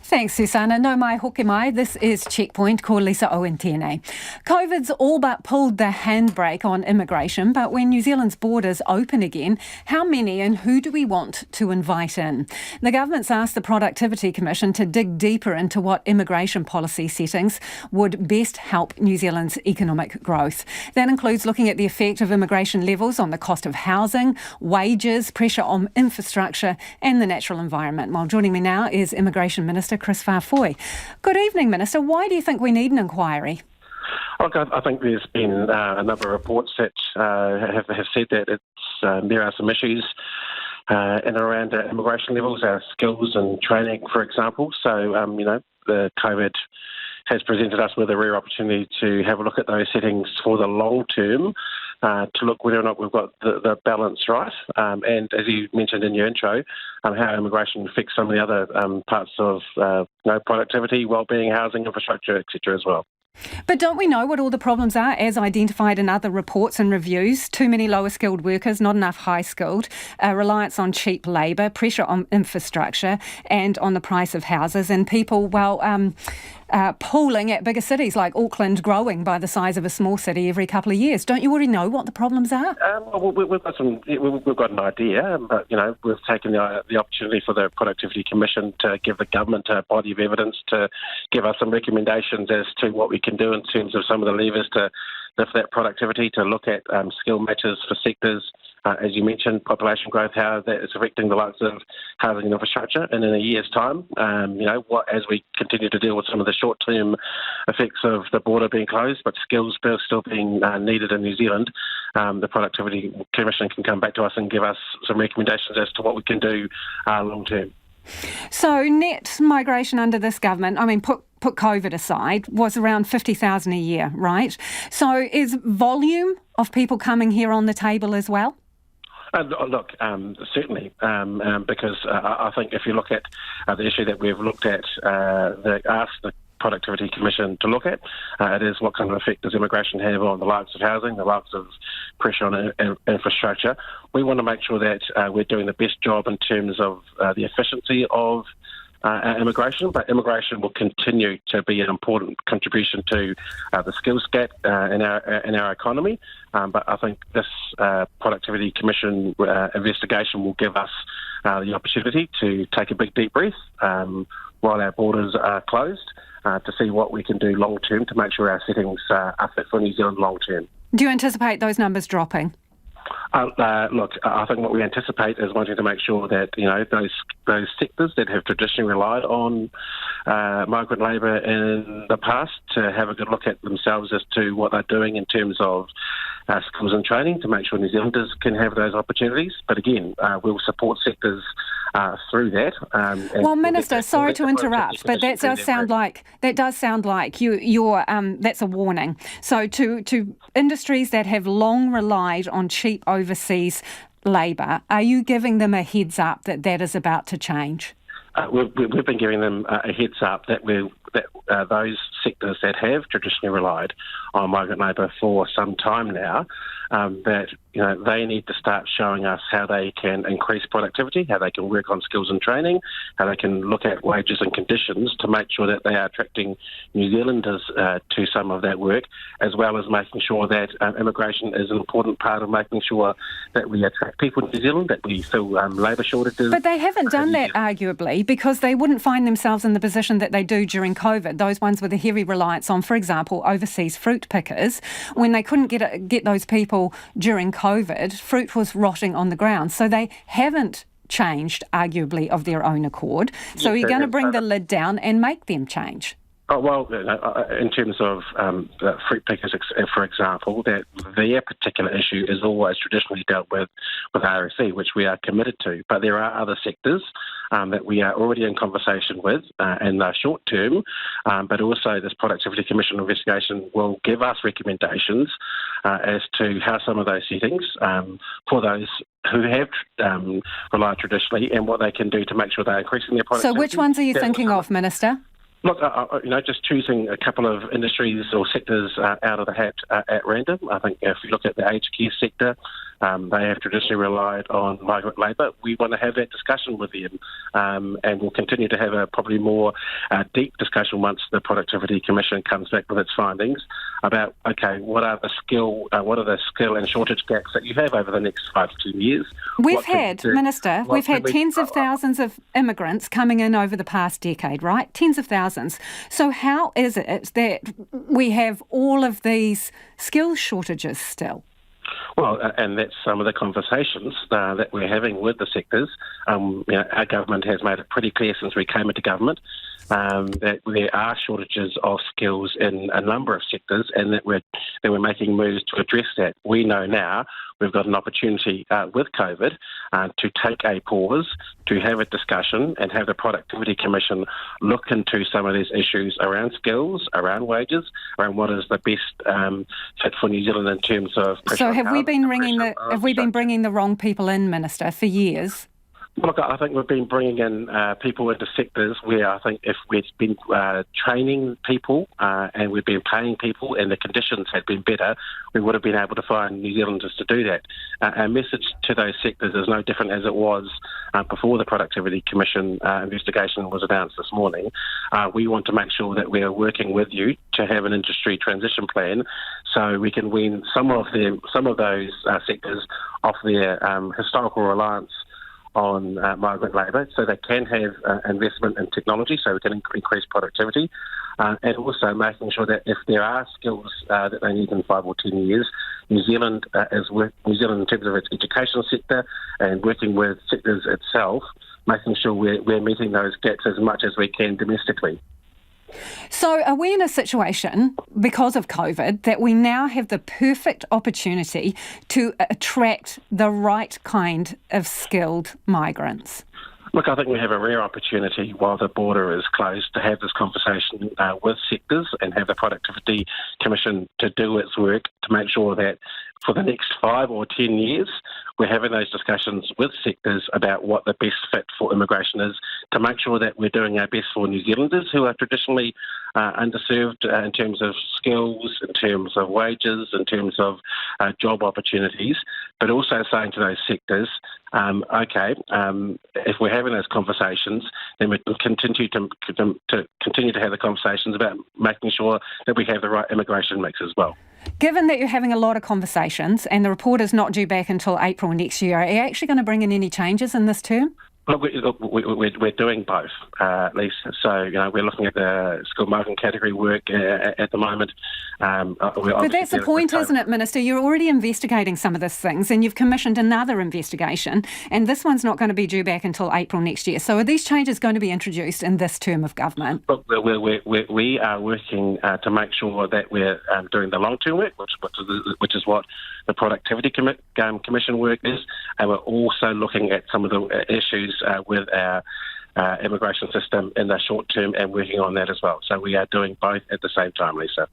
Thanks, Susanna. No mai hoke mai. This is Checkpoint. Ko Lisa Owen tēnei. COVID's all but pulled the handbrake on immigration, but when New Zealand's borders open again, how many and who do we want to invite in? The government's asked the Productivity Commission to dig deeper into what immigration policy settings would best help New Zealand's economic growth. That includes looking at the effect of immigration levels on the cost of housing, wages, pressure on infrastructure and the natural environment. Well, joining me now is Immigration Minister Chris Farfoy. Good evening, Minister. Why do you think we need an inquiry? Look, I think there's been a number of reports that have said that there are some issues in and around immigration levels, skills and training, for example. So, the COVID has presented us with a rare opportunity to have a look at those settings for the long term, to look whether or not we've got the balance right. And as you mentioned in your intro, how immigration affects some of the other parts of productivity, wellbeing, housing, infrastructure, etc. as well. But don't we know what all the problems are, as identified in other reports and reviews? Too many lower-skilled workers, not enough high-skilled, reliance on cheap labour, pressure on infrastructure and on the price of houses, and people, pooling at bigger cities like Auckland, growing by the size of a small city every couple of years. Don't you already know what the problems are? We've got an idea, but we've taken the opportunity for the Productivity Commission to give the government a body of evidence to give us some recommendations as to what we can do in terms of some of the levers to lift that productivity, to look at skill matches for sectors. As you mentioned, population growth, how that is affecting the likes of housing and infrastructure. And in a year's time, as we continue to deal with some of the short-term effects of the border being closed, but skills still being needed in New Zealand, the Productivity Commission can come back to us and give us some recommendations as to what we can do long-term. So net migration under this government, put COVID aside, was around 50,000 a year, right? So is volume of people coming here on the table as well? Certainly, because I think if you look at the issue that we've looked at, asked the Productivity Commission to look at, it is what kind of effect does immigration have on the likes of housing, the likes of pressure on infrastructure. We want to make sure that we're doing the best job in terms of the efficiency of immigration, but immigration will continue to be an important contribution to the skills gap in our economy. But I think this Productivity Commission investigation will give us the opportunity to take a big deep breath while our borders are closed, to see what we can do long term to make sure our settings are fit for New Zealand long term. Do you anticipate those numbers dropping? I think what we anticipate is wanting to make sure that those sectors that have traditionally relied on migrant labour in the past to have a good look at themselves as to what they're doing in terms of skills and training, to make sure New Zealanders can have those opportunities. But again, we'll support sectors through that. Well, Minister, sorry to interrupt, but that does sound like you're that's a warning. So to industries that have long relied on cheap overseas labour, are you giving them a heads up that is about to change? We've been giving them a heads up that those sectors that have traditionally relied on migrant labour for some time now, that they need to start showing us how they can increase productivity, how they can work on skills and training, how they can look at wages and conditions to make sure that they are attracting New Zealanders to some of that work, as well as making sure that immigration is an important part of making sure that we attract people to New Zealand, that we fill labour shortages. But they haven't done that, arguably, because they wouldn't find themselves in the position that they do during COVID, those ones with a heavy reliance on, for example, overseas fruit pickers. When they couldn't get those people during COVID, fruit was rotting on the ground. So they haven't changed, arguably, of their own accord. So you're going to bring the lid down and make them change. Oh, well, in terms of fruit pickers, for example, that their particular issue is always traditionally dealt with RSE, which we are committed to. But there are other sectors that we are already in conversation with in the short term, but also this Productivity Commission investigation will give us recommendations as to how some of those settings for those who have relied traditionally and what they can do to make sure they're increasing their productivity. So which ones are you thinking of, Minister? Look, just choosing a couple of industries or sectors out of the hat at random. I think if you look at the aged care sector, they have traditionally relied on migrant labour. We want to have that discussion with them, and we'll continue to have a probably more deep discussion once the Productivity Commission comes back with its findings about, okay, what are the skill and shortage gaps that you have over the next 5 to 10 years? We've had tens of thousands of immigrants coming in over the past decade, right? Tens of thousands. So how is it that we have all of these skill shortages still? Well, and that's some of the conversations that we're having with the sectors. Our government has made it pretty clear since we came into government that there are shortages of skills in a number of sectors, and that we're making moves to address that. We know now we've got an opportunity with COVID to take a pause, to have a discussion and have the Productivity Commission look into some of these issues around skills, around wages, around what is the best fit for New Zealand in terms of pressure. So have we been bringing the wrong people in, Minister, for years? Look, I think we've been bringing in people into sectors where I think if we'd been training people and we'd been paying people and the conditions had been better, we would have been able to find New Zealanders to do that. Our message to those sectors is no different as it was before the Productivity Commission investigation was announced this morning. We want to make sure that we are working with you to have an industry transition plan so we can wean some of those sectors off their historical reliance on migrant labour, so they can have investment in technology, so we can increase productivity, and also making sure that if there are skills that they need in 5 or 10 years, New Zealand in terms of its education sector and working with sectors itself, making sure we're meeting those gaps as much as we can domestically. So are we in a situation, because of COVID, that we now have the perfect opportunity to attract the right kind of skilled migrants? Look, I think we have a rare opportunity while the border is closed to have this conversation with sectors and have the Productivity Commission to do its work to make sure that for the next 5 or 10 years, we're having those discussions with sectors about what the best fit for immigration is, to make sure that we're doing our best for New Zealanders who are traditionally underserved in terms of skills, in terms of wages, in terms of job opportunities, but also saying to those sectors, if we're having those conversations, then we can continue to have the conversations about making sure that we have the right immigration mix as well. Given that you're having a lot of conversations and the report is not due back until April next year, are you actually going to bring in any changes in this term? Look, we're doing both, Lisa. So, we're looking at the skilled migrant category work at the moment. But that's the point, isn't it, Minister? You're already investigating some of these things and you've commissioned another investigation, and this one's not going to be due back until April next year. So are these changes going to be introduced in this term of government? Look, we are working to make sure that we're doing the long-term work, which is what the Productivity Commission work is, and we're also looking at some of the issues with our immigration system in the short term and working on that as well. So we are doing both at the same time, Lisa.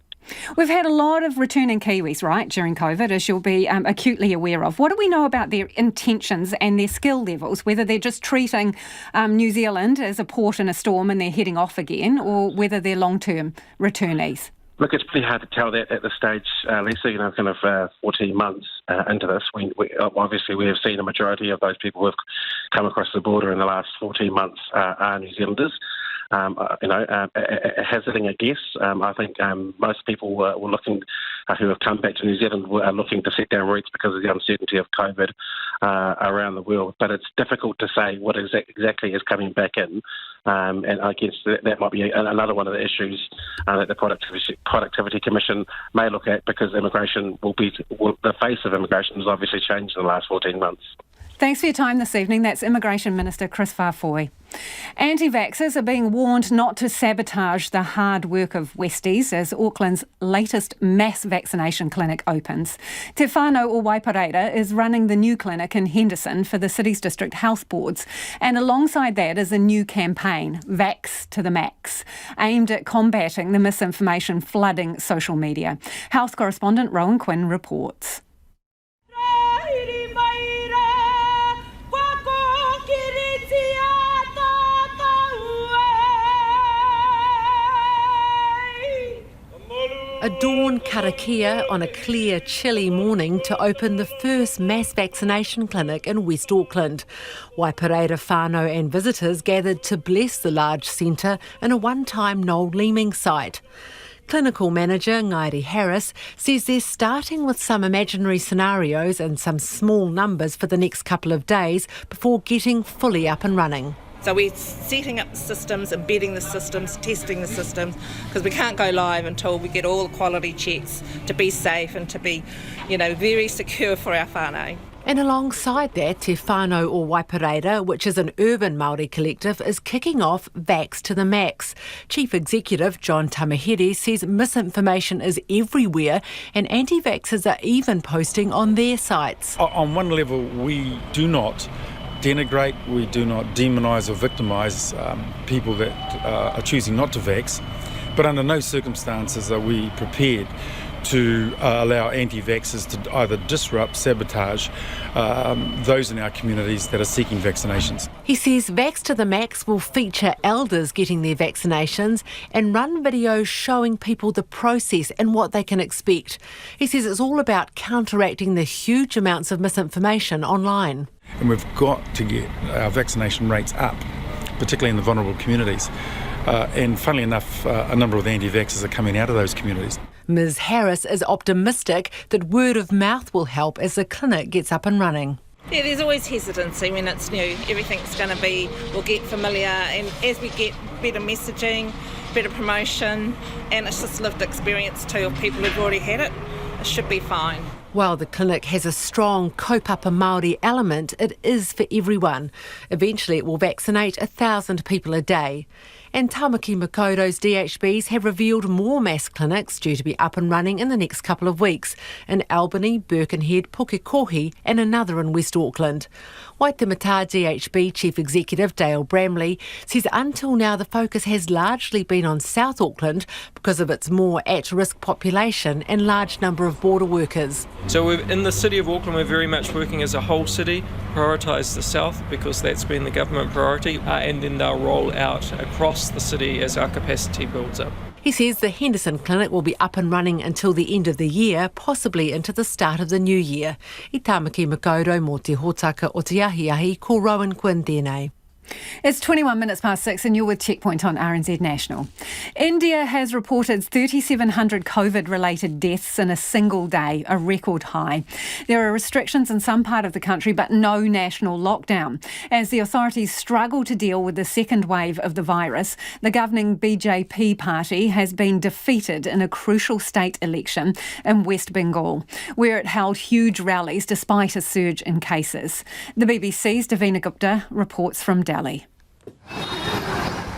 We've had a lot of returning Kiwis, right, during COVID, as you'll be acutely aware of. What do we know about their intentions and their skill levels, whether they're just treating New Zealand as a port in a storm and they're heading off again, or whether they're long-term returnees? Look, it's pretty hard to tell that at this stage, Lisa, 14 months into this. Obviously, we have seen a majority of those people who have come across the border in the last 14 months are New Zealanders. Hazarding a guess, I think most people were looking, who have come back to New Zealand, are looking to set down roots because of the uncertainty of COVID around the world. But it's difficult to say what exactly is coming back in. And I guess that might be another one of the issues that the Productivity Commission may look at, because immigration the face of immigration has obviously changed in the last 14 months. Thanks for your time this evening. That's Immigration Minister Chris Farfoy. Anti-vaxxers are being warned not to sabotage the hard work of Westies as Auckland's latest mass vaccination clinic opens. Te Whānau o Waipareira is running the new clinic in Henderson for the city's district health boards. And alongside that is a new campaign, Vax to the Max, aimed at combating the misinformation flooding social media. Health correspondent Rowan Quinn reports. A dawn karakia on a clear, chilly morning to open the first mass vaccination clinic in West Auckland. Waipareira whānau and visitors gathered to bless the large centre in a one-time Noel Leeming site. Clinical manager Ngairi Harris says they're starting with some imaginary scenarios and some small numbers for the next couple of days before getting fully up and running. So we're setting up the systems, embedding the systems, testing the systems, because we can't go live until we get all the quality checks to be safe and to be, very secure for our whānau. And alongside that, Te Whānau o Waipareira, which is an urban Māori collective, is kicking off Vax to the Max. Chief Executive John Tamahere says misinformation is everywhere and anti-vaxxers are even posting on their sites. On one level, we do not denigrate, we do not demonise or victimise people that are choosing not to vax, but under no circumstances are we prepared to allow anti-vaxxers to either disrupt, sabotage those in our communities that are seeking vaccinations. He says Vax to the Max will feature elders getting their vaccinations and run videos showing people the process and what they can expect. He says it's all about counteracting the huge amounts of misinformation online. And we've got to get our vaccination rates up, particularly in the vulnerable communities. And funnily enough, a number of the anti-vaxxers are coming out of those communities. Ms Harris is optimistic that word of mouth will help as the clinic gets up and running. Yeah, there's always hesitancy when it's new. Everything's going to be, we'll get familiar, and as we get better messaging, better promotion, and it's just lived experience too of people who've already had it, it should be fine. While the clinic has a strong kaupapa Māori element, it is for everyone. Eventually it will vaccinate 1,000 people a day. And Tamaki Makoto's DHBs have revealed more mass clinics due to be up and running in the next couple of weeks in Albany, Birkenhead, Pukekohe and another in West Auckland. Waitemata DHB Chief Executive Dale Bramley says until now the focus has largely been on South Auckland because of its more at-risk population and large number of border workers. So in the City of Auckland we're very much working as a whole city, prioritise the South because that's been the government priority, and then they'll roll out across the city as our capacity builds up. He says the Henderson Clinic will be up and running until the end of the year, possibly into the start of the new year. I Tamaki Makoto mō te hōtaka o te ahiahi, ko Rowan Quinn tēnei. It's 21 minutes past 6 and you're with Checkpoint on RNZ National. India has reported 3,700 COVID-related deaths in a single day, a record high. There are restrictions in some part of the country but no national lockdown. As the authorities struggle to deal with the second wave of the virus, the governing BJP party has been defeated in a crucial state election in West Bengal, where it held huge rallies despite a surge in cases. The BBC's Davina Gupta reports from Delhi.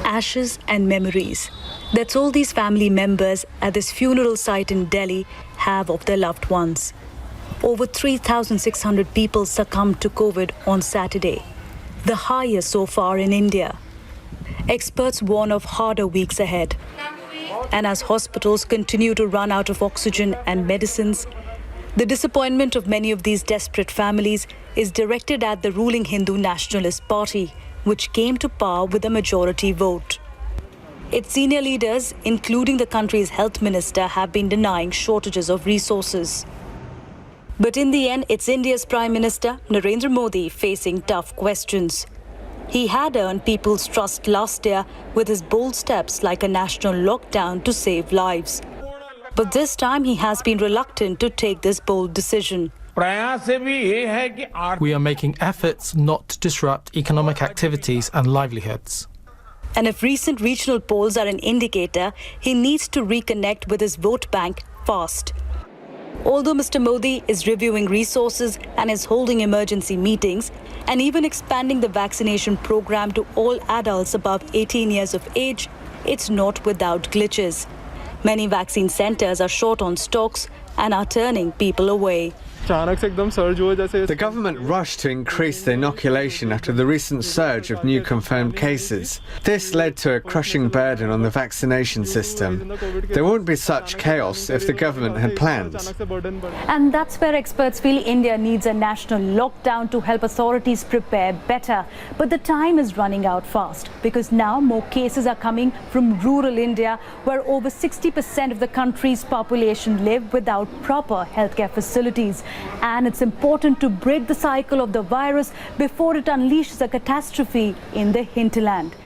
Ashes and memories. That's all these family members at this funeral site in Delhi have of their loved ones. Over 3,600 people succumbed to COVID on Saturday, the highest so far in India. Experts warn of harder weeks ahead. And as hospitals continue to run out of oxygen and medicines, the disappointment of many of these desperate families is directed at the ruling Hindu Nationalist Party, which came to power with a majority vote. Its senior leaders, including the country's health minister, have been denying shortages of resources. But in the end, it's India's Prime Minister, Narendra Modi, facing tough questions. He had earned people's trust last year with his bold steps like a national lockdown to save lives. But this time he has been reluctant to take this bold decision. We are making efforts not to disrupt economic activities and livelihoods. And if recent regional polls are an indicator, he needs to reconnect with his vote bank fast. Although Mr. Modi is reviewing resources and is holding emergency meetings and even expanding the vaccination program to all adults above 18 years of age, it's not without glitches. Many vaccine centres are short on stocks and are turning people away. The government rushed to increase the inoculation after the recent surge of new confirmed cases. This led to a crushing burden on the vaccination system. There won't be such chaos if the government had planned. And that's where experts feel India needs a national lockdown to help authorities prepare better. But the time is running out fast because now more cases are coming from rural India, where over 60% of the country's population live without proper healthcare facilities. And it's important to break the cycle of the virus before it unleashes a catastrophe in the hinterland.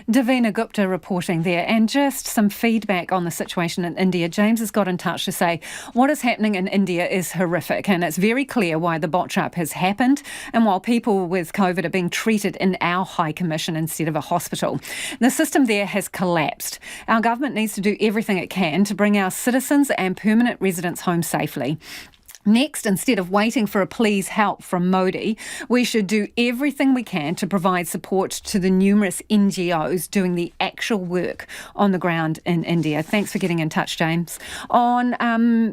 Davina Gupta reporting there, and just some feedback on the situation in India. James has got in touch to say what is happening in India is horrific, and it's very clear why the botch-up has happened and while people with COVID are being treated in our High Commission instead of a hospital. The system there has collapsed. Our government needs to do everything it can to bring our citizens and permanent residents home safely. Next, instead of waiting for a please help from Modi, we should do everything we can to provide support to the numerous NGOs doing the actual work on the ground in India. Thanks for getting in touch, James. On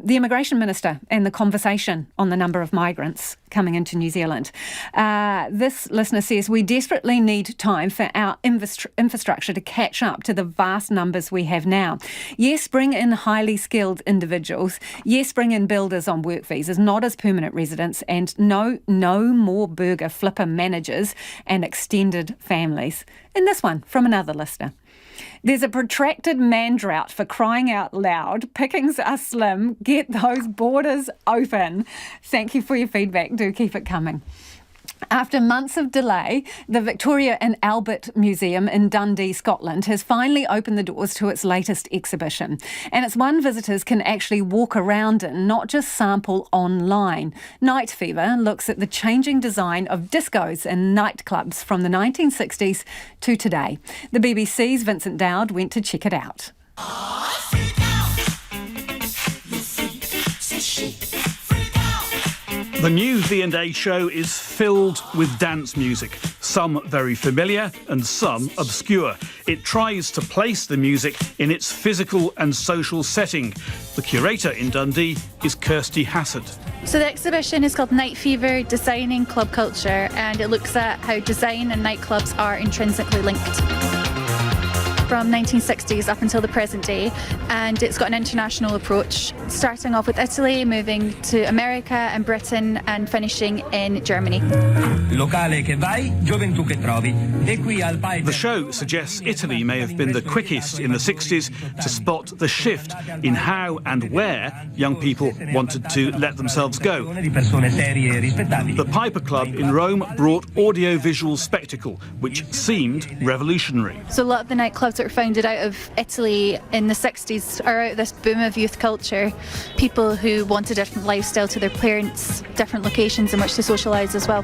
the Immigration Minister and the conversation on the number of migrants coming into New Zealand. This listener says, we desperately need time for our infrastructure to catch up to the vast numbers we have now. Yes, bring in highly skilled individuals. Yes, bring in builders on work visas, not as permanent residents, and no more burger flipper managers and extended families. And this one from another listener. There's a protracted man drought, for crying out loud. Pickings are slim. Get those borders open. Thank you for your feedback. Do keep it coming. After months of delay, the Victoria and Albert Museum in Dundee, Scotland, has finally opened the doors to its latest exhibition. And it's one visitors can actually walk around in, not just sample online. Night Fever looks at the changing design of discos and nightclubs from the 1960s to today. The BBC's Vincent Dowd went to check it out. The new V&A show is filled with dance music, some very familiar and some obscure. It tries to place the music in its physical and social setting. The curator in Dundee is Kirsty Hassett. So the exhibition is called Night Fever, Designing Club Culture, and it looks at how design and nightclubs are intrinsically linked. From 1960s up until the present day, and it's got an international approach, starting off with Italy, moving to America and Britain, and finishing in Germany. The show suggests Italy may have been the quickest in the 60s to spot the shift in how and where young people wanted to let themselves go. The Piper Club in Rome brought audio-visual spectacle, which seemed revolutionary. So a lot of the nightclubs that were founded out of Italy in the 60s are out of this boom of youth culture. People who want a different lifestyle to their parents, different locations in which to socialise as well.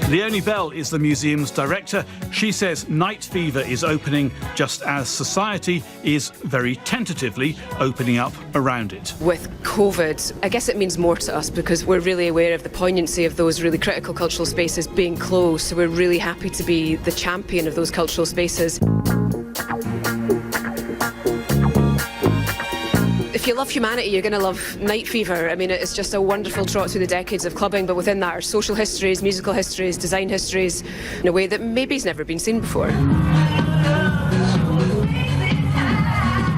Leonie Bell is the museum's director. She says Night Fever is opening just as society is very tentatively opening up around it. With COVID, I guess it means more to us because we're really aware of the poignancy of those really critical cultural spaces being closed, so we're really happy to be the champion of those cultural spaces. If you love humanity, you're going to love Night Fever. I mean, it's just a wonderful trot through the decades of clubbing, but within that are social histories, musical histories, design histories, in a way that maybe has never been seen before.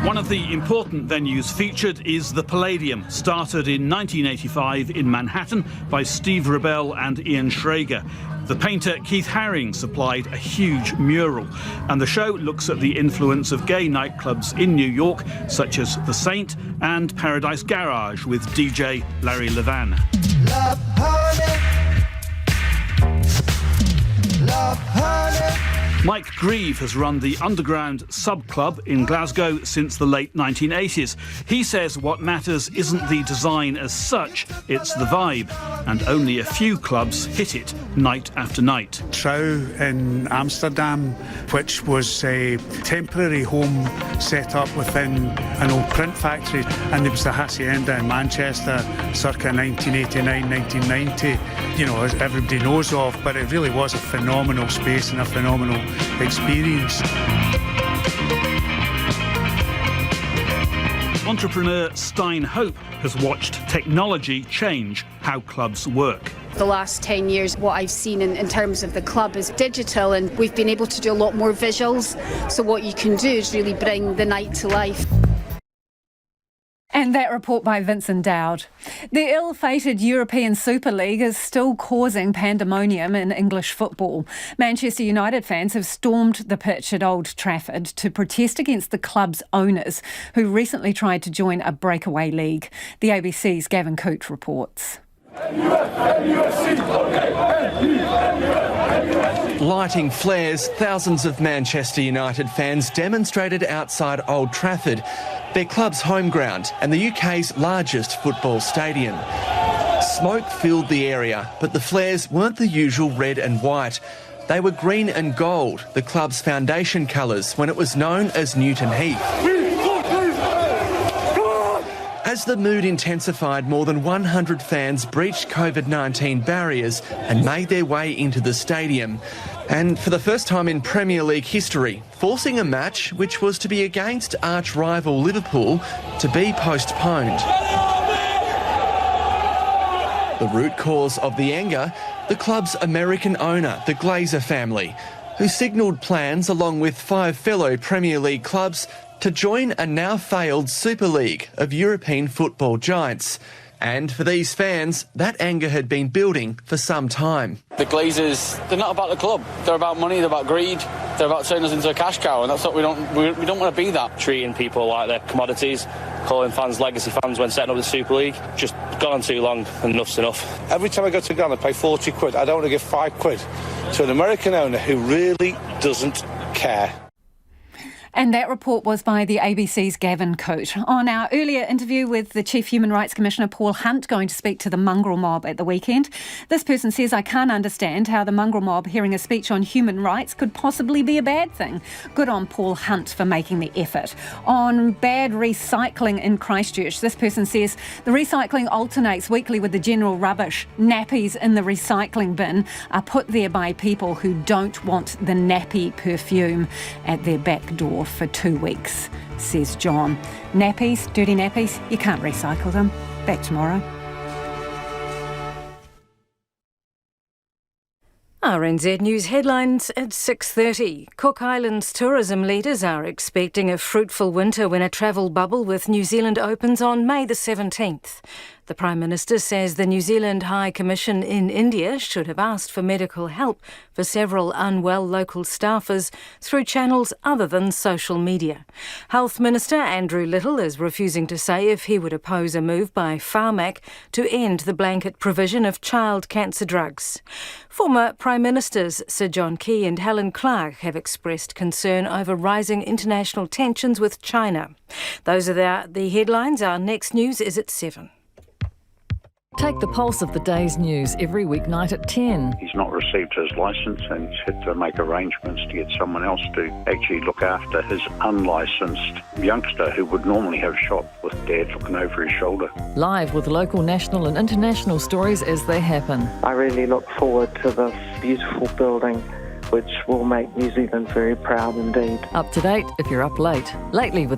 One of of the important venues featured is the Palladium, started in 1985 in Manhattan by Steve Rebell and Ian Schrager. The painter Keith Haring supplied a huge mural, and the show looks at the influence of gay nightclubs in New York, such as The Saint and Paradise Garage with DJ Larry Levan. Love, honey. Love, honey. Mike Grieve has run the Underground Sub-Club in Glasgow since the late 1980s. He says what matters isn't the design as such, it's the vibe. And only a few clubs hit it night after night. Trou in Amsterdam, which was a temporary home set up within an old print factory. And there was the Hacienda in Manchester, circa 1989, 1990. You know, as everybody knows of, but it really was a phenomenal space and a phenomenal experience. Entrepreneur Stein Hope has watched technology change how clubs work. The last 10 years, what I've seen in terms of the club is digital, and we've been able to do a lot more visuals. So what you can do is really bring the night to life. And that report by Vincent Dowd. The ill-fated European Super League is still causing pandemonium in English football. Manchester United fans have stormed the pitch at Old Trafford to protest against the club's owners, who recently tried to join a breakaway league. The ABC's Gavin Coote reports. Lighting flares, thousands of Manchester United fans demonstrated outside Old Trafford, their club's home ground and the UK's largest football stadium. Smoke filled the area, but the flares weren't the usual red and white. They were green and gold, the club's foundation colours, when it was known as Newton Heath. As the mood intensified, more than 100 fans breached COVID-19 barriers and made their way into the stadium. And for the first time in Premier League history, forcing a match which was to be against arch-rival Liverpool to be postponed. The root cause of the anger, the club's American owner, the Glazer family, who signalled plans along with 5 fellow Premier League clubs to join a now failed Super League of European football giants. And for these fans, that anger had been building for some time. The Glazers, they're not about the club. They're about money, they're about greed, they're about turning us into a cash cow, and that's what we don't want to be that. Treating people like they're commodities, calling fans legacy fans when setting up the Super League, just gone on too long, and enough's enough. Every time I go to Ghana, I pay 40 quid. I don't want to give 5 quid to an American owner who really doesn't care. And that report was by the ABC's Gavin Coote. On our earlier interview with the Chief Human Rights Commissioner Paul Hunt, going to speak to the mongrel mob at the weekend, this person says, I can't understand how the mongrel mob hearing a speech on human rights could possibly be a bad thing. Good on Paul Hunt for making the effort. On bad recycling in Christchurch, this person says, the recycling alternates weekly with the general rubbish. Nappies in the recycling bin are put there by people who don't want the nappy perfume at their back door for 2 weeks, says John. Nappies, dirty nappies, you can't recycle them. Back tomorrow. RNZ News headlines at 6:30. Cook Islands tourism leaders are expecting a fruitful winter when a travel bubble with New Zealand opens on May the 17th. The Prime Minister says the New Zealand High Commission in India should have asked for medical help for several unwell local staffers through channels other than social media. Health Minister Andrew Little is refusing to say if he would oppose a move by Pharmac to end the blanket provision of child cancer drugs. Former Prime Ministers Sir John Key and Helen Clark have expressed concern over rising international tensions with China. Those are the headlines. Our next news is at 7. Take the pulse of the day's news every weeknight at 10. He's not received his licence and he's had to make arrangements to get someone else to actually look after his unlicensed youngster who would normally have shop with Dad looking over his shoulder. Live with local, national and international stories as they happen. I really look forward to this beautiful building, which will make New Zealand very proud indeed. Up to date if you're up late. Lately with